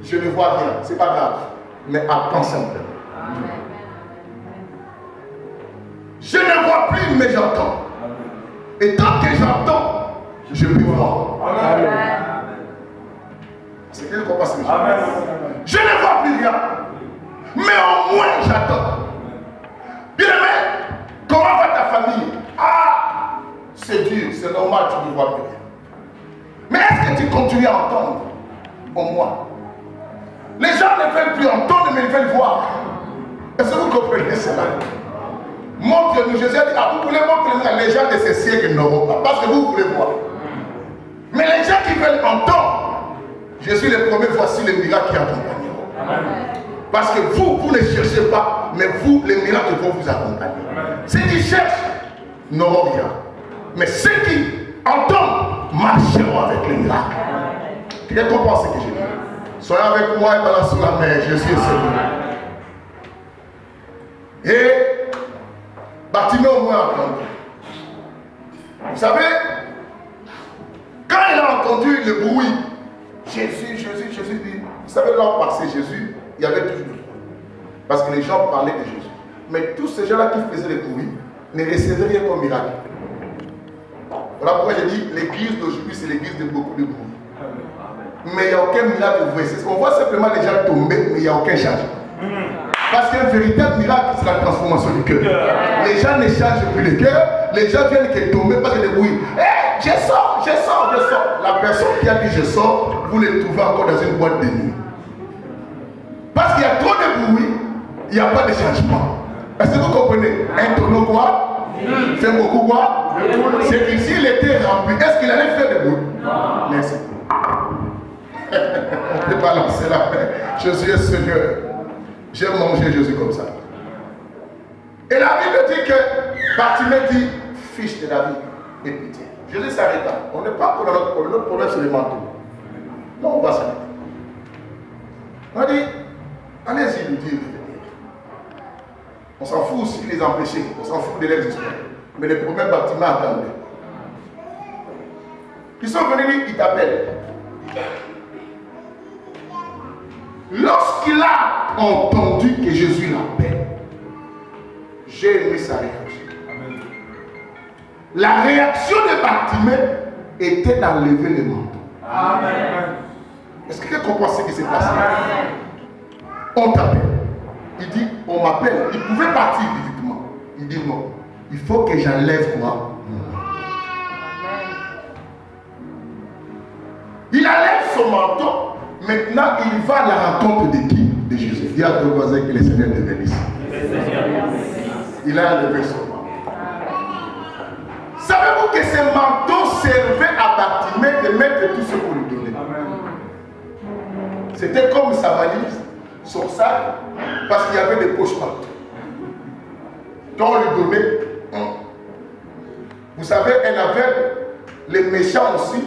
je ne vois rien, c'est pas grave, mais attends simplement. Je ne vois plus, mais j'entends. Et tant que j'entends, je peux voir. C'est quelque chose qui passe. Je ne vois plus rien, mais au moins j'attends. Bien aimé, comment va ta famille? Ah, c'est dur, c'est normal, tu ne vois plus rien. Mais est-ce que tu continues à entendre? Au moins. Les gens ne veulent plus entendre, mais ils veulent voir. Est-ce que vous comprenez cela? Montre-nous. Jésus a dit, ah, vous voulez montrer les gens de ces siècles n'auront pas, parce que vous voulez voir. Mais les gens qui veulent entendre, Jésus les promet, voici les miracles qui accompagneront. Parce que vous ne cherchez pas, mais vous, les miracles vont vous accompagner. Ceux qui cherchent n'auront rien. Mais ceux qui entendent marcheront avec les miracles. Quelqu'un comprend ce que j'ai dit? Soyez avec moi et balancez la main. Jésus est Seigneur. Et Bartimée au moins entendu. Vous savez, quand il a entendu le bruit, Jésus dit, vous savez, l'an passé, Jésus, il y avait toujours le bruit. Parce que les gens parlaient de Jésus. Mais tous ces gens-là qui faisaient le bruit ne recevaient rien comme miracle. Voilà pourquoi j'ai dit, l'église d'aujourd'hui, c'est l'église de beaucoup de bruit. Mais il n'y a aucun miracle de vrai. On voit simplement les gens tomber, mais il n'y a aucun changement. Parce qu'un véritable miracle, c'est la transformation du cœur. Les gens ne changent plus le cœur, les gens viennent que tomber parce que des bruits. Hé, je sors. La personne qui a dit je sors, vous le trouvez encore dans une boîte de nuit. Parce qu'il y a trop de bruit, il n'y a pas de changement. Est-ce que vous comprenez? Un tonneau quoi? C'est beaucoup quoi? C'est qu'ici il était rempli. Est-ce qu'il allait faire des bruits? Non. Merci. On peut balancer la main. Jésus est Seigneur. J'aime manger Jésus comme ça. Et la Bible dit que Bartimée dit, fils de David, aie pitié. Jésus s'arrêta. On n'est pas pour notre problème, c'est le manteau. Non, on va s'arrêter. On a dit, allez-y lui dire. On s'en fout aussi les empêcher, on s'en fout de leurs histoires. Mais les premiers bâtiments attendaient. Ils sont venus dire, ils t'appellent. Lorsqu'il a entendu que Jésus l'appelle, j'ai aimé sa réaction. Amen. La réaction de Bartimée était d'enlever le manteau. Amen. Est-ce que quelqu'un comprend ce qui s'est passé? On t'appelle. Il dit, on m'appelle. Il pouvait partir directement. Il dit non. Il faut que j'enlève quoi? Il enlève son manteau. Maintenant, il va à la rencontre de qui? De Jésus. Dis à ton voisin que le Seigneur te bénisse. Il a enlevé son manteau. Savez-vous que ce manteau servait à Bartimée de mettre tout ce qu'on lui donnait? C'était comme sa valise, son sac, parce qu'il y avait des poches partout. Quand on lui donnait, vous savez, un aveugle, les méchants aussi,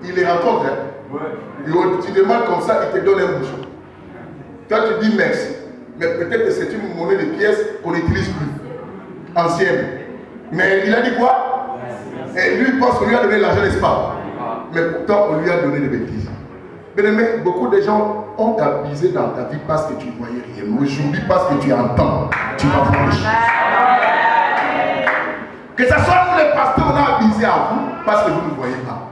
il les rencontre. Hein? Ouais. Et tu demandes comme ça, il te donne un bouchon. Toi, tu dis merci. Mais peut-être que c'est une monnaie de pièces qu'on n'utilise plus. Ancienne. Mais il a dit quoi? Et lui, il pense qu'on lui a donné l'argent, n'est-ce pas? Mais pourtant, on lui a donné des bêtises. Mais beaucoup de gens ont abusé dans ta vie parce que tu ne voyais rien. Aujourd'hui, parce que tu entends, tu vas voir les choses. Que ce soit nous les pasteurs, on a abusé à vous parce que vous ne voyez pas.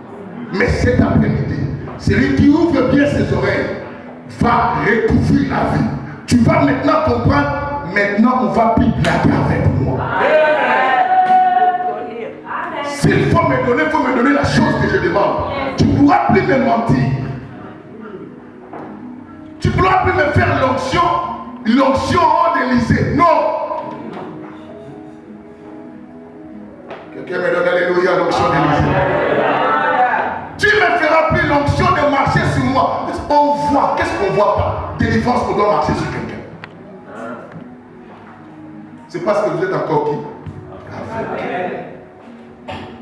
Mais cet après-midi, celui qui ouvre bien ses oreilles va recouvrir la vie. Tu vas maintenant comprendre, maintenant on va plus blaguer avec moi. S'il faut me donner, il faut me donner la chose que je demande. Tu ne pourras plus me mentir. Tu ne pourras plus me faire l'onction d'Élysée. Non. Quelqu'un me donne alléluia l'onction d'Élysée. Tu ne me feras plus l'onction de marcher sur moi. On voit, qu'est-ce qu'on ne voit pas? Délivrance, on doit marcher sur quelqu'un. C'est parce que vous êtes encore qui?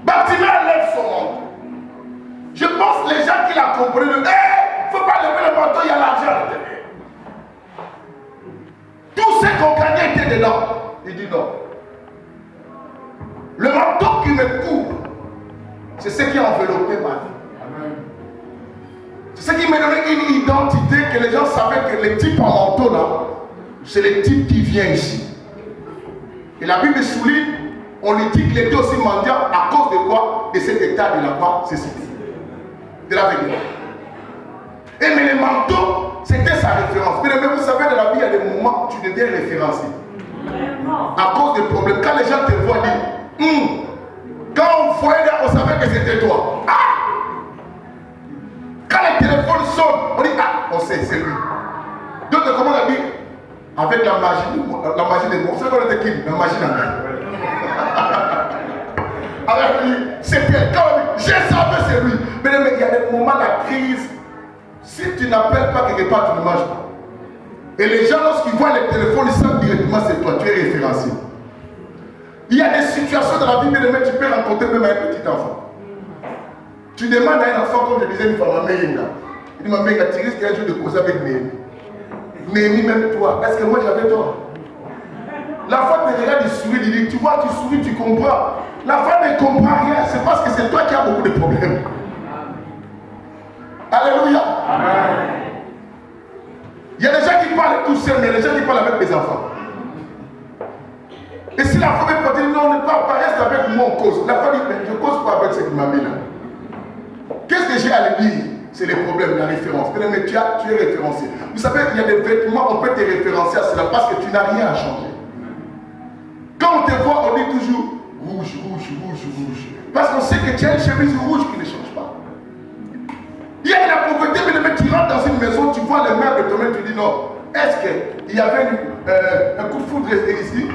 Bartimée lève son manteau. Je pense les gens qui l'ont compris, il ne faut pas lever le manteau, il y a l'argent. Tout ce qu'on gagnait était dedans. Il dit non. Le manteau qui me couvre, c'est ce qui a enveloppé ma vie. C'est ce qui m'a donné une identité que les gens savaient que le type en manteau là, c'est le type qui vient ici. Et la Bible souligne, on lui dit qu'il était aussi mendiant à cause de quoi? De cet état de la croix, c'est cité. De la vérité. Et mais le manteau, c'était sa référence. Mais vous savez, dans la vie, il y a des moments où tu deviens référencé. À cause des problèmes. Quand les gens te voient dire, quand on voyait là, on savait que c'était toi. Quand le téléphone sonne, on dit, on sait, c'est lui. Donc, comment on a dit? Avec la magie des mots. Vous savez qu'on était qui? La magie d'un gars. Avec lui, c'est quelqu'un. Je savais c'est lui. Mais il y a des moments, la crise. Si tu n'appelles pas quelque part, tu ne manges pas. Et les gens, lorsqu'ils voient le téléphone, ils savent directement c'est toi, tu es référencé. Il y a des situations dans la vie, mais tu peux rencontrer même un petit enfant. Tu demandes à un enfant, comme je disais une fois, ma mère, il dit, ma mère, tu risques un jour de causer avec Néhémie. Néhémie, même toi, est-ce que moi j'avais tort? La femme te regarde, il sourit, il dit, tu vois, tu souris, tu comprends. La femme ne comprend rien, c'est parce que c'est toi qui as beaucoup de problèmes. Alléluia. Amen. Il y a des gens qui parlent tout seuls, mais il y a des gens qui parlent avec des enfants. Et si la femme est partie, non, ne parle pas, reste avec moi, on cause. La femme dit, mais je ne cause pas avec cette mamie là. Qu'est-ce que j'ai à lui dire? C'est les problèmes, la référence. Mais tu es référencé. Vous savez, il y a des vêtements, on peut te référencer à cela parce que tu n'as rien à changer. Quand on te voit, on dit toujours rouge, rouge, rouge, rouge. Parce qu'on sait que tu as une chemise rouge qui ne change pas. Il y a la pauvreté, mais tu rentres dans une maison, tu vois le maire de ton maître, tu dis non. Est-ce qu'il y avait un coup de foudre ici?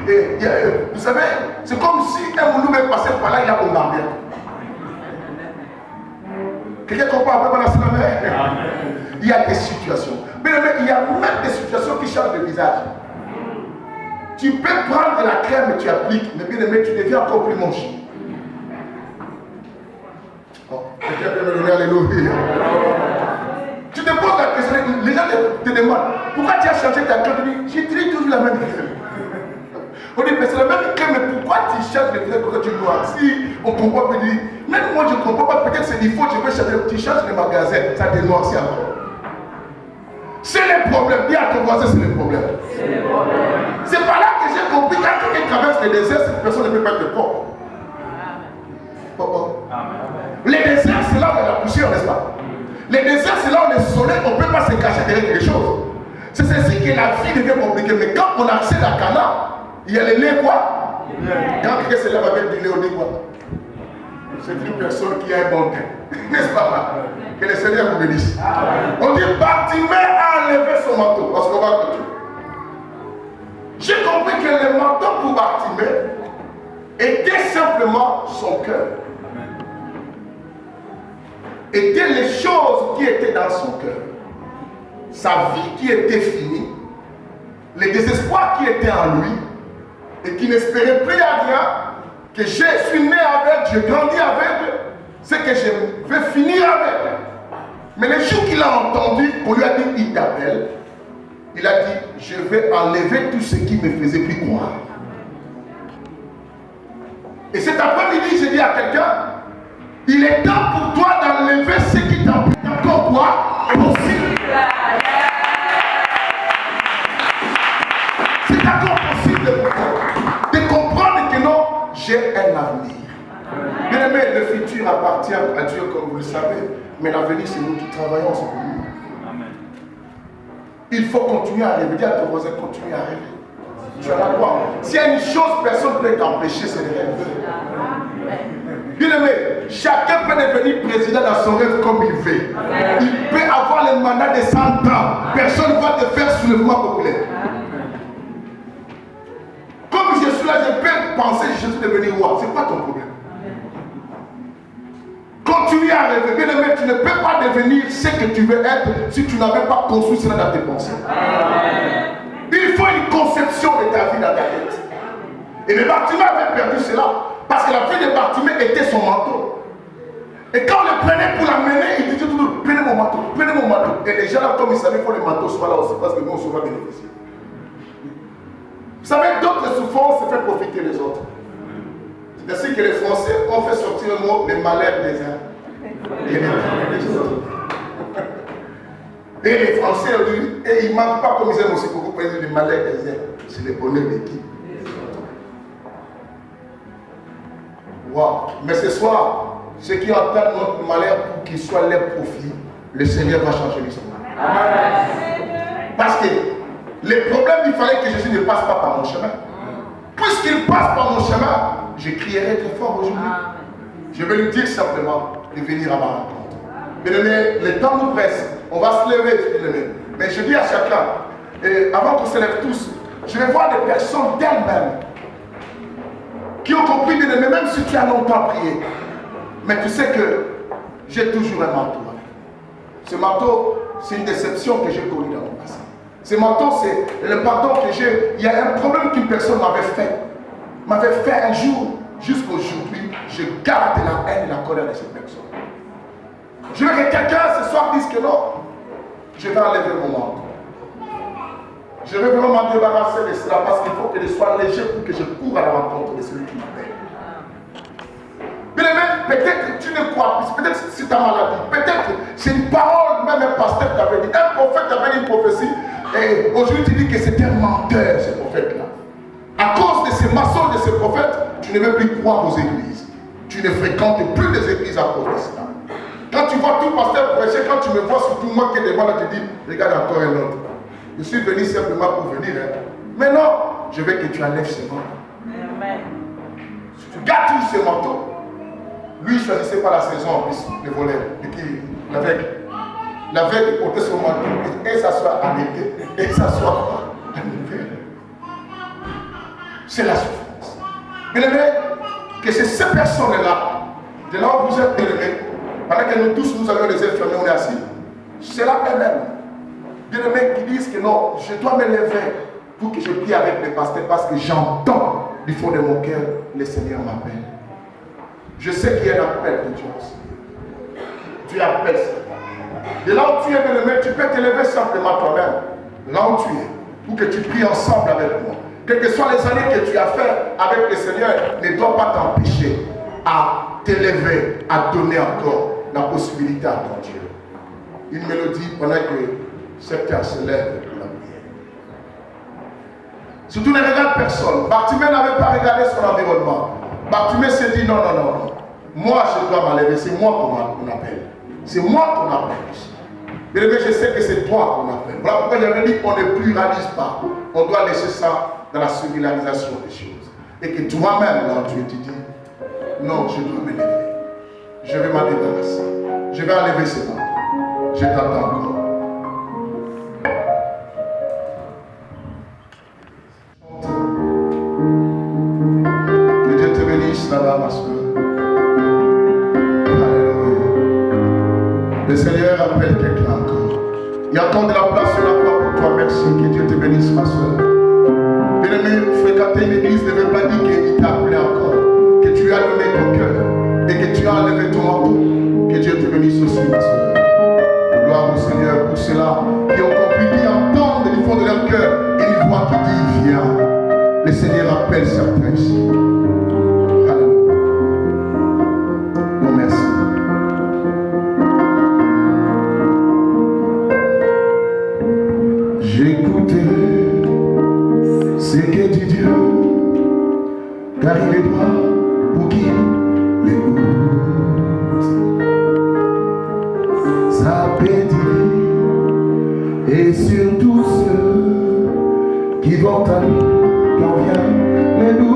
Vous savez, c'est comme si un moulou est passé par là, il a bombardé. Quelqu'un comprend après la semaine? Il y a des situations. Mais il y a même des situations qui changent de visage. Tu peux prendre la crème et tu appliques, mais bien aimé, tu deviens encore plus moche. Quelqu'un peut me donner alléluia. te poses la question, les gens te demandent pourquoi tu as changé ta crème. J'ai toujours la même crème. On dit, mais c'est la même crème, mais pourquoi tu changes les crèmes quand tu dois? Si on ne comprend pas, même moi je ne comprends pas, peut-être c'est défaut, je peux changer, tu changes les magasins, ça te noircit encore. C'est le problème. Dis à ton voisin, c'est le problème. C'est par là que j'ai compris quand quelqu'un traverse le désert, cette personne ne peut pas être propre. Les déserts, c'est là où il y a la poussière, n'est-ce pas? Les déserts, c'est là où le soleil, on ne peut pas se cacher derrière quelque chose. C'est ceci que la vie devient compliquée. Mais quand on accède à Cana, il y a le lait quoi? Quand quelqu'un se lève avec du lait, on dit quoi? C'est une personne qui a un bon teint. N'est-ce pas? Que le Seigneur vous bénisse. On dit Bartimée a enlevé son manteau. Parce qu'on va continuer. J'ai compris que le manteau pour Bartimée était simplement son cœur. Étaient les choses qui étaient dans son cœur. Sa vie qui était finie. Le désespoir qui était en lui. Et qui n'espérait plus à rien. Que je suis né avec, je grandis avec. C'est que je vais finir avec. Mais le jour qu'il a entendu, on lui a dit, il t'appelle. Il a dit, je vais enlever tout ce qui me faisait plus croire. Et cet après-midi, je dis à quelqu'un, il est temps pour toi d'enlever ce qui t'empêche encore quoi possible. C'est encore possible de comprendre que non, j'ai un avenir. Bien aimé, le futur appartient à Dieu comme vous le savez, mais l'avenir c'est nous qui travaillons ensemble. Il faut continuer à rêver. Dis à ton voisin, continue à rêver. Tu vas la voir. S'il y a une chose, personne ne peut t'empêcher, c'est le rêve. Bien aimé, chacun peut devenir président dans son rêve comme il veut. Il peut avoir le mandat de 100 ans. Personne ne va te faire soulèvement populaire. Comme je suis là, je peux penser que je suis devenu roi. C'est pas ton problème. Continue à rêver. Bien aimé, tu ne peux pas devenir ce que tu veux être si tu n'avais pas construit cela dans tes pensées. Il faut une conception de ta vie dans ta tête. Et le Bartimée avait perdu cela parce que la vie de Bartimée était son manteau. Et quand on le prenait pour l'amener, il disait toujours, prenez mon manteau, prenez mon manteau. Et les gens là, comme ils savaient que le manteau soit là aussi parce que nous, on se va bénéficier. Vous savez, d'autres souffrances se fait profiter les autres. C'est ainsi que les Français ont fait sortir le mot les malheurs des uns et les malheurs des autres. Et les Français ont dit, et ils ne manquent pas comme ils aiment aussi beaucoup prendre les malheurs des uns. C'est le bonheur de qui? Wow. Mais ce soir, ceux qui entendent notre malheur pour qu'il soit leur profit, le Seigneur va changer l'histoire. Parce que le problème, il fallait que Jésus ne passe pas par mon chemin. Puisqu'il passe par mon chemin, je crierai très fort aujourd'hui. Je vais lui dire simplement de venir à ma rencontre. Bien aimé, le temps nous presse. On va se lever, bien aimé. Mais je dis à chacun, et avant qu'on se lève tous, je vais voir des personnes d'elles-mêmes qui ont compris, bien aimé, même si tu as longtemps prié. Mais tu sais que j'ai toujours un manteau. Ce manteau, c'est une déception que j'ai connue dans mon passé. Ce manteau, c'est le pardon que j'ai. Il y a un problème qu'une personne m'avait fait un jour. Jusqu'aujourd'hui, je garde la haine et la colère de cette personne. Je veux que quelqu'un ce soir dise que non, je vais enlever mon manteau. Je vais vraiment m'en débarrasser de cela parce qu'il faut que je sois léger pour que je cours à la rencontre de celui qui m'appelle. Bien aimé, peut-être tu ne crois pas, peut-être c'est ta maladie, peut-être c'est une parole, même un pasteur t'avait dit, un prophète t'avait dit une prophétie, et aujourd'hui tu dis que c'est un menteur ce prophète-là. À cause de ces maçons, de ces prophètes, tu ne veux plus croire aux églises. Tu ne fréquentes plus les églises à cause de cela. Quand tu vois tout pasteur prêcher, quand tu me vois surtout moi qui est devant là, tu dis, regarde encore un autre. Je suis venu simplement pour venir. Hein. Mais non, je veux que tu enlèves ce manteau. Si tu gardes tous ces manteaux, lui, il ne choisissait pas la saison en plus, le voleur, l'aveugle. L'aveugle, il portait son manteau, et s'assoit en été, et s'assoit en hiver. C'est la souffrance. Bien aimé, que c'est ces personnes-là, de là où vous êtes élevés, pendant que nous tous, nous avions les infirmiers, on est assis, c'est là eux-mêmes. Bien aimé, qui disent que non, je dois me lever pour que je prie avec les pasteurs parce que j'entends du fond de mon cœur, le Seigneur m'appelle. Je sais qu'il y a un appel de Dieu aussi. Dieu appelle ça. De là où tu es, bien-aimé, tu peux t'élever simplement toi-même. Là où tu es. Pour que tu pries ensemble avec moi. Quelles que soient les années que tu as fait avec le Seigneur, ne doit pas t'empêcher à t'élever, à donner encore la possibilité à ton Dieu. Une mélodie pendant que certains se lèvent pour la prière. Surtout ne regarde personne. Bartimée n'avait pas regardé son environnement. Bartimée s'est dit non, non, non, non. Moi je dois m'enlever, c'est moi qu'on appelle. C'est moi qu'on appelle ici. Mais je sais que c'est toi qu'on appelle. Voilà pourquoi j'avais dit qu'on ne pluralise pas. On doit laisser ça dans la singularisation des choses. Et que toi-même, là, tu te dis, non, je dois m'élever. Je vais m'en débarrasser. Je vais enlever ce manteau. Je t'attends encore. Que Dieu te bénisse là-bas, ma soeur. Le Seigneur appelle quelqu'un encore. Il y a encore de la place sur la croix pour toi. Merci. Que Dieu te bénisse, ma soeur. Bien-aimé, fréquenter une église ne veut pas dire qu'il t'a appelé encore. Que tu lui as donné ton cœur. Et que tu as enlevé ton manteau. Que Dieu te bénisse aussi, ma soeur. Gloire au Seigneur pour ceux-là qui ont compris, qui entendent du fond de leur cœur une voix qui dit viens. Le Seigneur appelle certains ici. Alléluia. Bon, merci. J'écouterai ce que dit Dieu, car il est droit pour qui l'écoute. Sa paix divine et sur tous ceux qui vont à lui quand vient les doutes.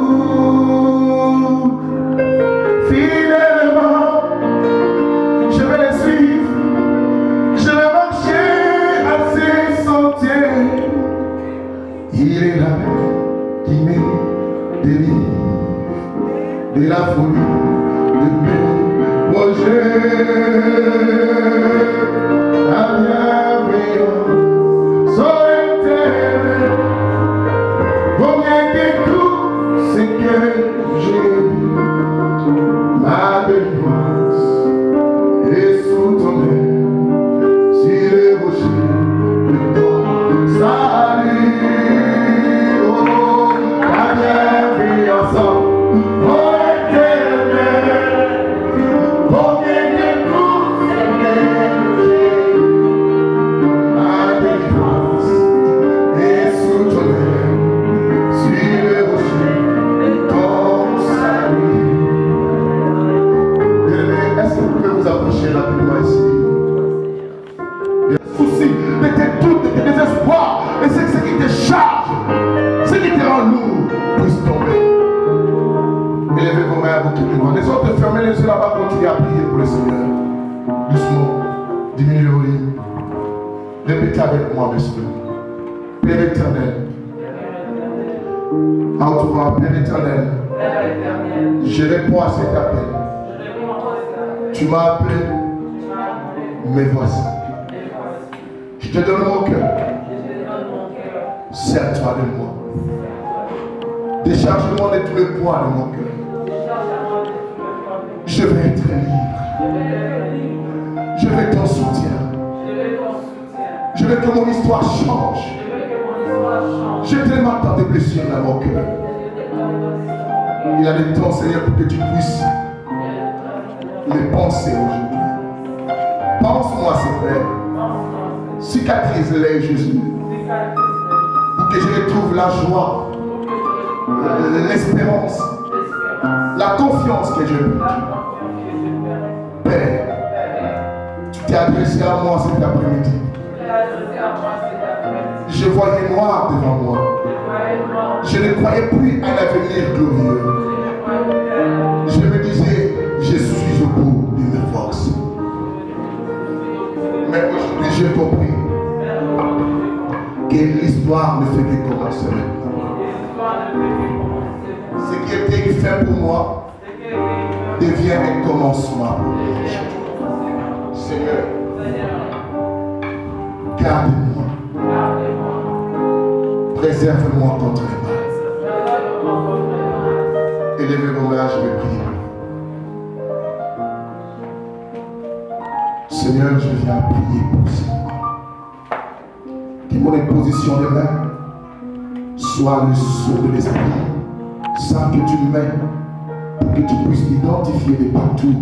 Fidèlement, je vais les suivre, je vais marcher à ses sentiers. Il est là qui me délivre de la folie de mes projets. La bienveillance soit éternelle, combien de tout ce que j'ai vu, ma délivrance est sous ton aile, sur les rochers de ton salut. Oh, la bienveillance soit éternelle, combien de tout ce que j'ai vu, ma délivrance est sous ton aile, sur les rochers de ton salut. Bien-aimés, est-ce que vous pouvez vous approcher rapidement ici? Les soucis, de tes doutes, de tes désespoirs, et c'est ce qui te charge, ce qui te rend lourd, puisse tomber. Élevez vos mains à vous qui devant. Les autres, fermez les yeux là-bas, continuez à prier pour le Seigneur. Doucement, diminuez le volume. Répétez avec moi, messieurs. Père éternel, en tout cas, Père éternel, je réponds à cet appel. Tu m'as appelé, me voici. Je te donne mon cœur. Sers-toi de moi. Décharge-moi de tout le poids de mon cœur. Je vais être libre. Je veux ton soutien. Je veux que mon histoire change. J'ai tellement tant de blessures dans mon cœur. Il a le temps, Seigneur, pour que tu puisses les penser aujourd'hui. Pense-moi, Seigneur. Cicatrise-les, Jésus. Pour que je retrouve la joie, l'espérance, la confiance que je veux. Père, tu t'es adressé à moi cet après-midi. Je voyais noir devant moi. Je ne croyais plus à un avenir glorieux. Je me disais, je suis au bout de mes forces. Mais aujourd'hui, j'ai compris que l'histoire ne fait que commencer maintenant. Ce qui était fait pour moi devient un commencement pour moi. Seigneur, garde-moi. Préserve-moi contre les mal. Élevez vos mains, je vais prier. Seigneur, je viens prier pour ça. Que mon imposition de main soit le sceau de l'esprit, sans que tu mets, pour que tu puisses identifier de partout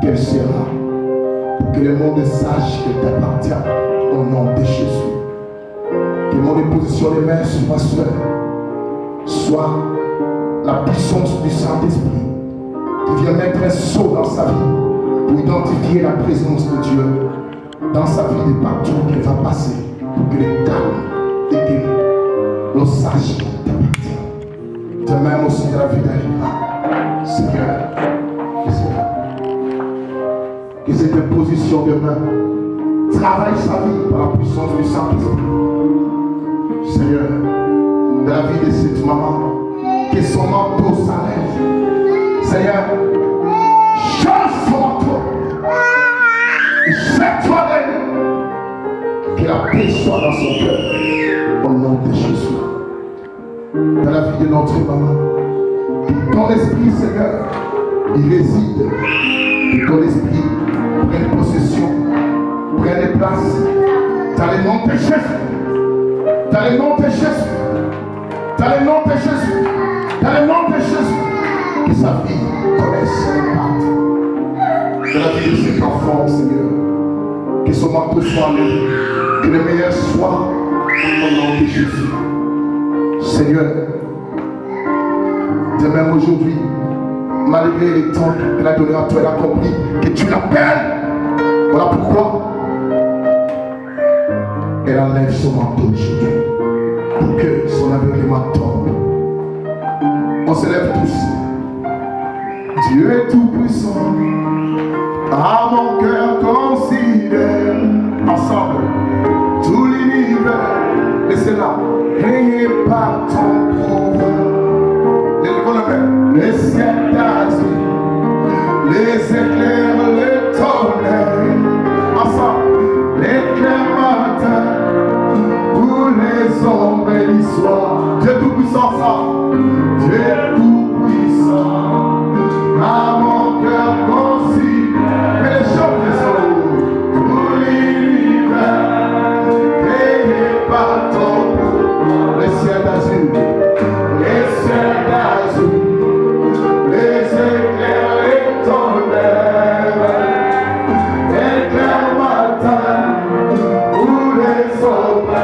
qu'elle sera, pour que le monde sache qu'elle t'appartient au nom de Jésus. Que mon imposition de main soit seule, soit la puissance du Saint-Esprit qui vient mettre un sceau dans sa vie pour identifier la présence de Dieu dans sa vie de partout qu'elle va passer, pour que les calme et que l'on sache qu'elle t'appartient. De même aussi dans la vie d'Alibra, Seigneur, que cette imposition de main travaille sa vie par la puissance du Saint-Esprit. Seigneur, dans la vie de cette maman, que son manteau s'enlève. Seigneur, change son manteau. Et jette-toi d'elle. Que la paix soit dans son cœur. Au nom de Jésus. Dans la vie de notre maman, ton esprit, Seigneur, il réside. Que ton esprit prenne possession, prenne place. Dans le nom de Jésus. Dans le nom de Jésus. Dans le nom de Jésus. Dans le nom de Jésus. Que sa vie connaisse l'impact. Dans la vie de cet enfant, Seigneur. Que son manteau soit levé. Que le meilleur soit au nom de Jésus. Seigneur, de même aujourd'hui, malgré les temps qu'elle a donné à toi, elle a compris que tu l'appelles. Voilà pourquoi elle enlève son manteau aujourd'hui. Pour que son aveuglement tombe. On se lève tous. Dieu est tout puissant. À mon cœur considère ensemble tout l'univers. Laissez-la. Rayé par ton pouvoir. Lève-le même. Les ciels d'Asie, les éclairs, les tonnerres. Ensemble. L'éclair matin. Pour les ombres et l'histoire. Dieu tout-puissant, ça. Dieu tout-puissant. À mon cœur considère. Mais les choses des eaux. Tout l'univers. Payé par ton pouvoir. Les ciels d'azur. Les ciels d'azur. Les éclairs, les tonnerres. L'éclair matin. Pour les ombres.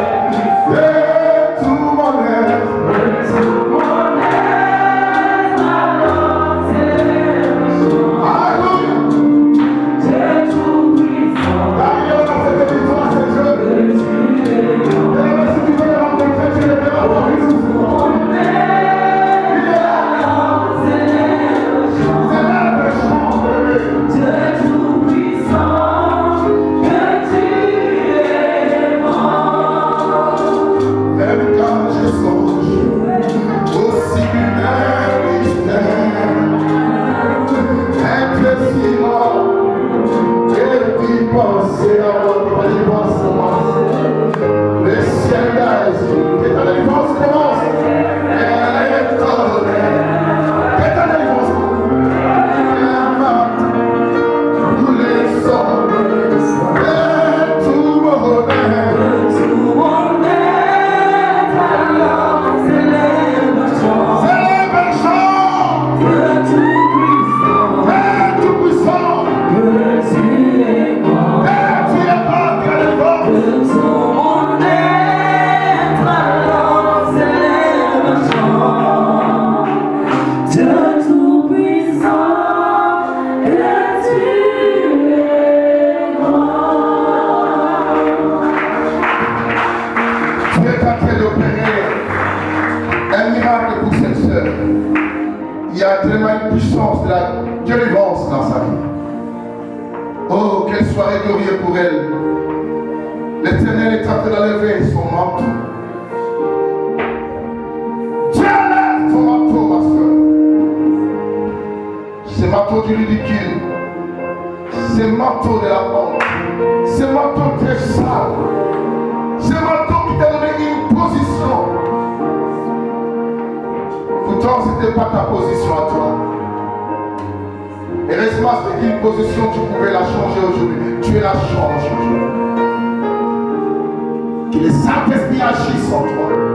Et reste-moi, c'est quelle position tu pouvais la changer aujourd'hui. Tu la changes aujourd'hui. Que le Saint-Esprit agisse en toi.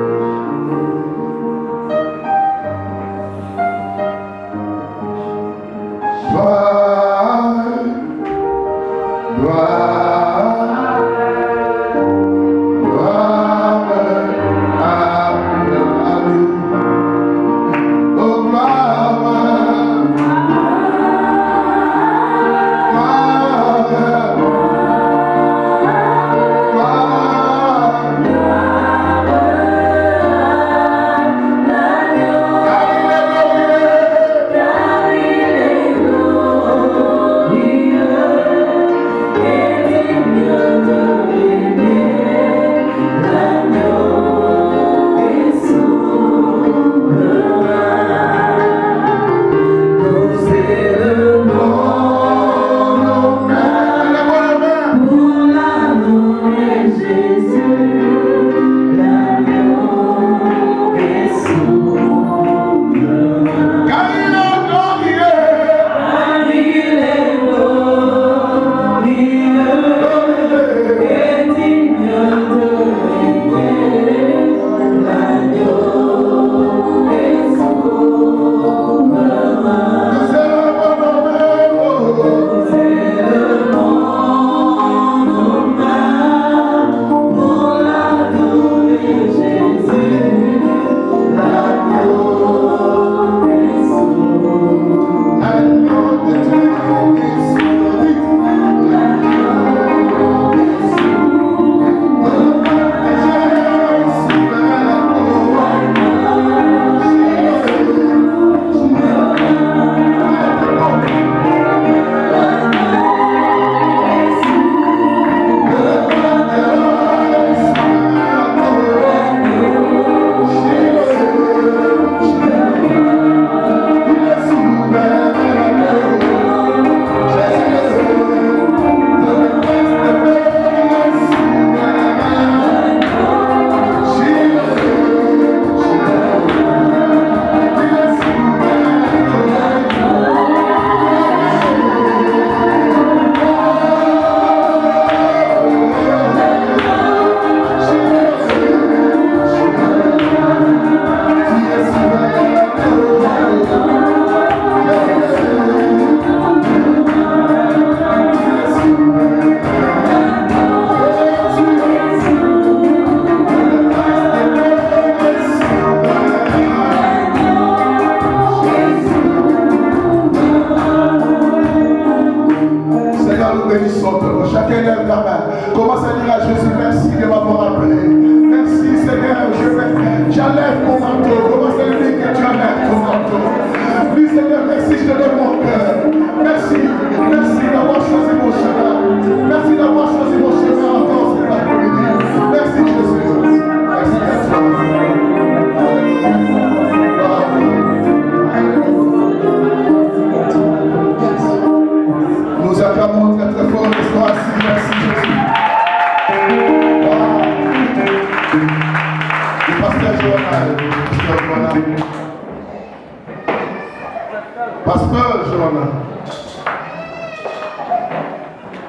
Pasteur Joanna.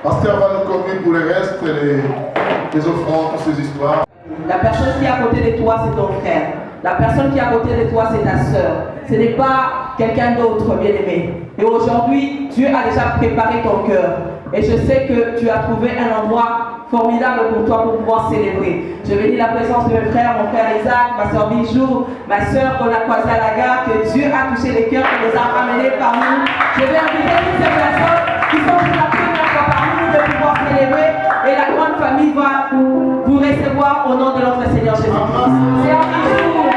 Pasteur va nous conduire pour le reste, les offrandes, toutes ces histoires. La personne qui est à côté de toi, c'est ton frère. La personne qui est à côté de toi, c'est ta sœur. Ce n'est pas quelqu'un d'autre, bien-aimé. Et aujourd'hui, Dieu a déjà préparé ton cœur. Et je sais que tu as trouvé un endroit formidable pour toi pour pouvoir célébrer. Je bénis la présence de mes frères, mon frère Isaac, ma soeur Bijou, ma soeur qu'on a croisée à la gare, que Dieu a touché les cœurs, qui les a ramenés par nous. Je vais inviter toutes ces personnes qui sont pour la première fois parmi nous de pouvoir célébrer. Et la grande famille va vous recevoir au nom de notre Seigneur Jésus-Christ. C'est un jour.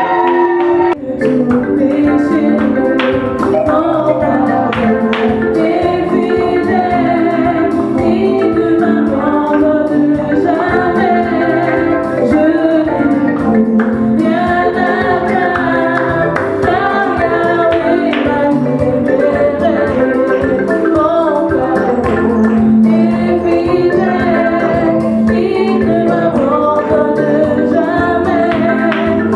Jamais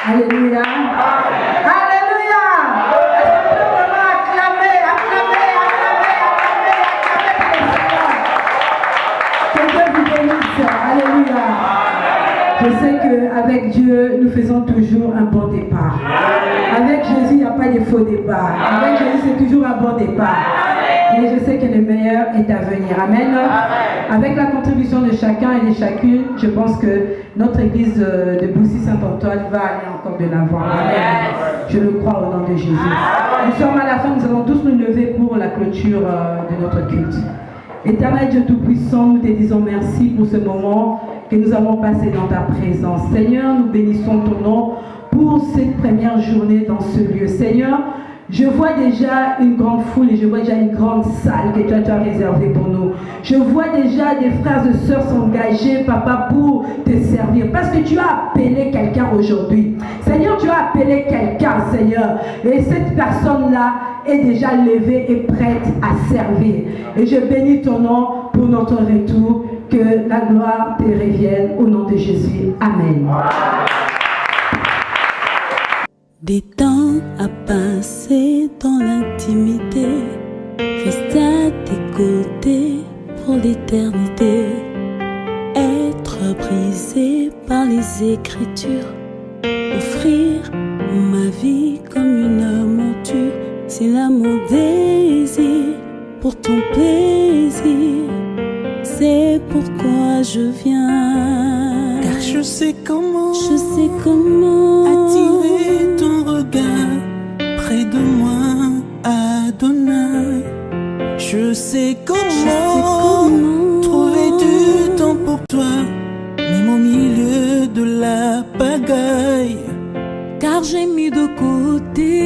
Alléluia. Alléluia. Est-ce qu'on peut vraiment acclamer pour le Seigneur? Que Dieu vous bénisse. Alléluia. Je sais qu'avec Dieu, nous faisons toujours un bon départ. Avec Jésus, il n'y a pas de faux départ. Avec Jésus, c'est toujours un bon départ. Et je sais que le meilleur est à venir. Amen. Avec la contribution de chacun et de chacune, je pense que notre église de Boussy-Saint-Antoine va aller encore de l'avant. Amen. Je le crois au nom de Jésus. Nous sommes à la fin, nous allons tous nous lever pour la clôture de notre culte. Éternel Dieu Tout-Puissant, nous te disons merci pour ce moment que nous avons passé dans ta présence. Seigneur, nous bénissons ton nom pour cette première journée dans ce lieu. Seigneur, je vois déjà une grande foule et je vois déjà une grande salle que toi tu as réservée pour nous. Je vois déjà des frères et sœurs s'engager, papa, pour te servir. Parce que tu as appelé quelqu'un aujourd'hui. Seigneur, tu as appelé quelqu'un, Seigneur. Et cette personne-là est déjà levée et prête à servir. Et je bénis ton nom pour notre retour. Que la gloire te revienne au nom de Jésus. Amen. Des temps à passer dans l'intimité, rester à tes côtés pour l'éternité, être brisé par les Écritures, offrir ma vie comme une monture, c'est là mon désir pour ton plaisir, c'est pourquoi je viens, car je sais comment attirer ton regard près de moi, Adonai. Je sais comment trouver du temps pour toi, même au milieu de la pagaille, car j'ai mis de côté